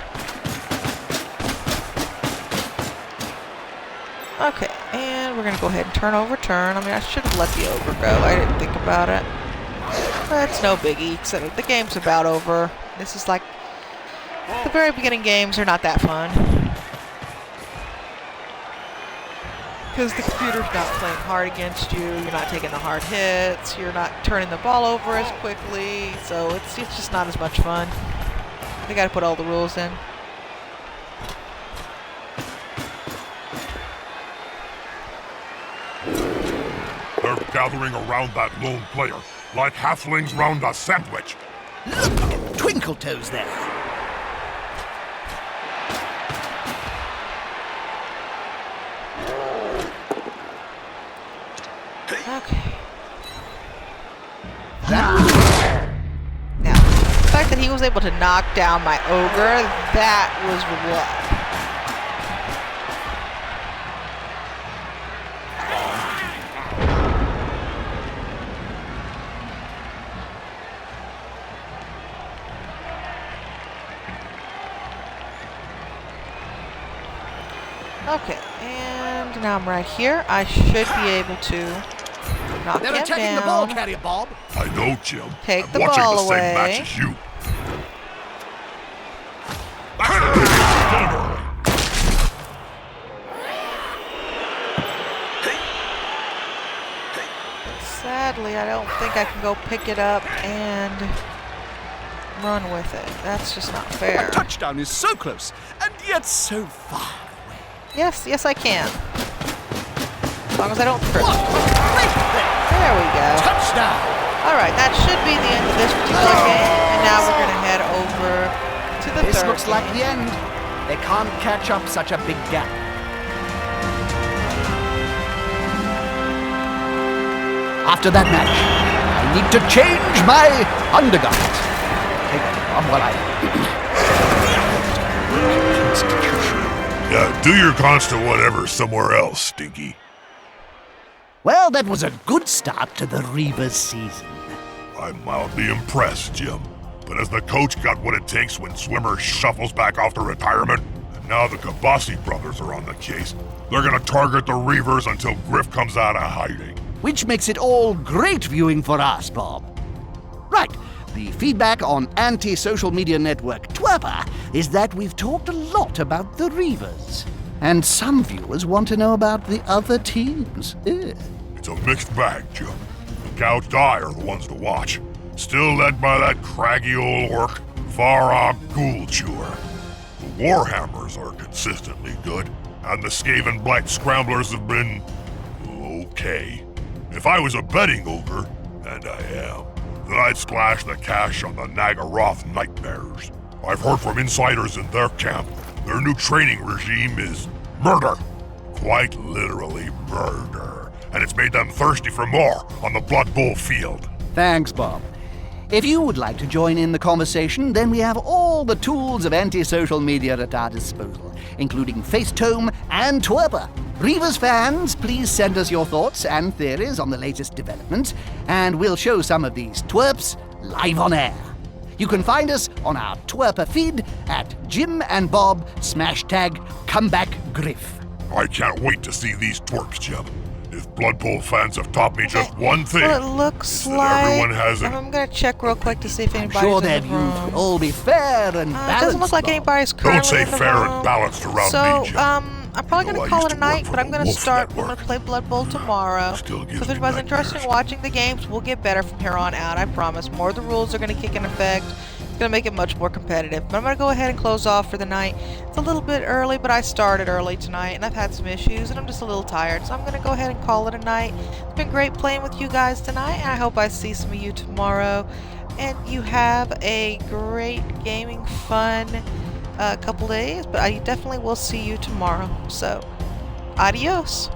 [SPEAKER 1] Okay, and we're gonna go ahead and turn. I mean, I should have let the ogre go. I didn't think about it. That's no biggie, except the game's about over. This is like, the very beginning games are not that fun. Because the computer's not playing hard against you, you're not taking the hard hits, you're not turning the ball over as quickly, so it's just not as much fun. They gotta put all the rules in.
[SPEAKER 3] They're gathering around that lone player, like halflings round a sandwich.
[SPEAKER 2] Look at Twinkle Toes there.
[SPEAKER 1] Okay. Now, the fact that he was able to knock down my ogre, that was luck. Okay, and now I'm right here. I should be able to knock
[SPEAKER 2] They're
[SPEAKER 1] him
[SPEAKER 2] attacking
[SPEAKER 1] down.
[SPEAKER 2] the ball carrier, Bob.
[SPEAKER 3] I know, Jim.
[SPEAKER 1] Take
[SPEAKER 3] I'm
[SPEAKER 1] the
[SPEAKER 3] watching
[SPEAKER 1] ball
[SPEAKER 3] the same
[SPEAKER 1] away.
[SPEAKER 3] match as you.
[SPEAKER 1] Sadly, I don't think I can go pick it up and run with it. That's just not fair.
[SPEAKER 2] A touchdown is so close, and yet so far away.
[SPEAKER 1] Yes, I can. As long as I don't trip.
[SPEAKER 2] What a great play!
[SPEAKER 1] There we go.
[SPEAKER 2] Touchdown!
[SPEAKER 1] Alright, that should be the end of this particular game. And now we're going to head over to the
[SPEAKER 2] This
[SPEAKER 1] third
[SPEAKER 2] looks like
[SPEAKER 1] game.
[SPEAKER 2] the end. They can't catch up such a big gap. After that match, I need to change my undergarments. Take on while I...
[SPEAKER 3] Yeah, do your constant whatever somewhere else, Stinky.
[SPEAKER 2] Well, that was a good start to the Reavers season.
[SPEAKER 3] I'm mildly impressed, Jim. But has the coach got what it takes when Swimmer shuffles back off to retirement? And now the Kabasi brothers are on the case. They're gonna target the Reavers until Griff comes out of hiding.
[SPEAKER 2] Which makes it all great viewing for us, Bob. Right, the feedback on anti-social media network Twerper is that we've talked a lot about the Reavers. And some viewers want to know about the other teams. Ugh.
[SPEAKER 3] It's a mixed bag, Jim. The Gouge Die are the ones to watch. Still led by that craggy old orc, Farah Ghoul Chewer. The Warhammers are consistently good, and the Skaven Blight Scramblers have been... okay. If I was a betting ogre, and I am, then I'd splash the cash on the Nagaroth Nightmares. I've heard from insiders in their camp. Their new training regime is murder. Quite literally murder. And it's made them thirsty for more on the Blood Bowl field.
[SPEAKER 2] Thanks, Bob. If you would like to join in the conversation, then we have all the tools of anti-social media at our disposal, including Facetome and Twerper. Reavers fans, please send us your thoughts and theories on the latest developments, and we'll show some of these twerps live on air. You can find us on our Twerper feed at Jim and Bob #ComebackGriff.
[SPEAKER 3] I can't wait to see these twerps, Jim. If Blood Bowl fans have taught me just one thing,
[SPEAKER 1] Well, it looks
[SPEAKER 3] it's that
[SPEAKER 1] like...
[SPEAKER 3] everyone has an...
[SPEAKER 1] I'm going to check real quick to see if anybody's
[SPEAKER 2] Sure
[SPEAKER 1] in
[SPEAKER 2] their
[SPEAKER 1] the
[SPEAKER 2] views
[SPEAKER 1] room.
[SPEAKER 2] will all be fair and
[SPEAKER 1] It
[SPEAKER 2] balanced.
[SPEAKER 1] doesn't look like
[SPEAKER 2] Bob.
[SPEAKER 1] anybody's currently
[SPEAKER 3] Don't say
[SPEAKER 1] in the
[SPEAKER 3] fair
[SPEAKER 1] room.
[SPEAKER 3] and balanced around
[SPEAKER 1] So,
[SPEAKER 3] me, Jim.
[SPEAKER 1] I'm probably
[SPEAKER 3] You know,
[SPEAKER 1] going
[SPEAKER 3] I
[SPEAKER 1] to call
[SPEAKER 3] used
[SPEAKER 1] it a
[SPEAKER 3] to work
[SPEAKER 1] night,
[SPEAKER 3] for
[SPEAKER 1] but I'm
[SPEAKER 3] the
[SPEAKER 1] going to
[SPEAKER 3] Wolf
[SPEAKER 1] start. I'm
[SPEAKER 3] Network.
[SPEAKER 1] going to play Blood Bowl tomorrow.
[SPEAKER 3] Still
[SPEAKER 1] So
[SPEAKER 3] gives
[SPEAKER 1] if
[SPEAKER 3] me
[SPEAKER 1] anybody's interested in
[SPEAKER 3] nightmares.
[SPEAKER 1] watching the games, we'll get better from here on out. I promise. More of the rules are going to kick in effect. It's going to make it much more competitive. But I'm going to go ahead and close off for the night. It's a little bit early, but I started early tonight, and I've had some issues, and I'm just a little tired. So I'm going to go ahead and call it a night. It's been great playing with you guys tonight, and I hope I see some of you tomorrow. And you have a great gaming fun couple days, but I definitely will see you tomorrow. So, adios.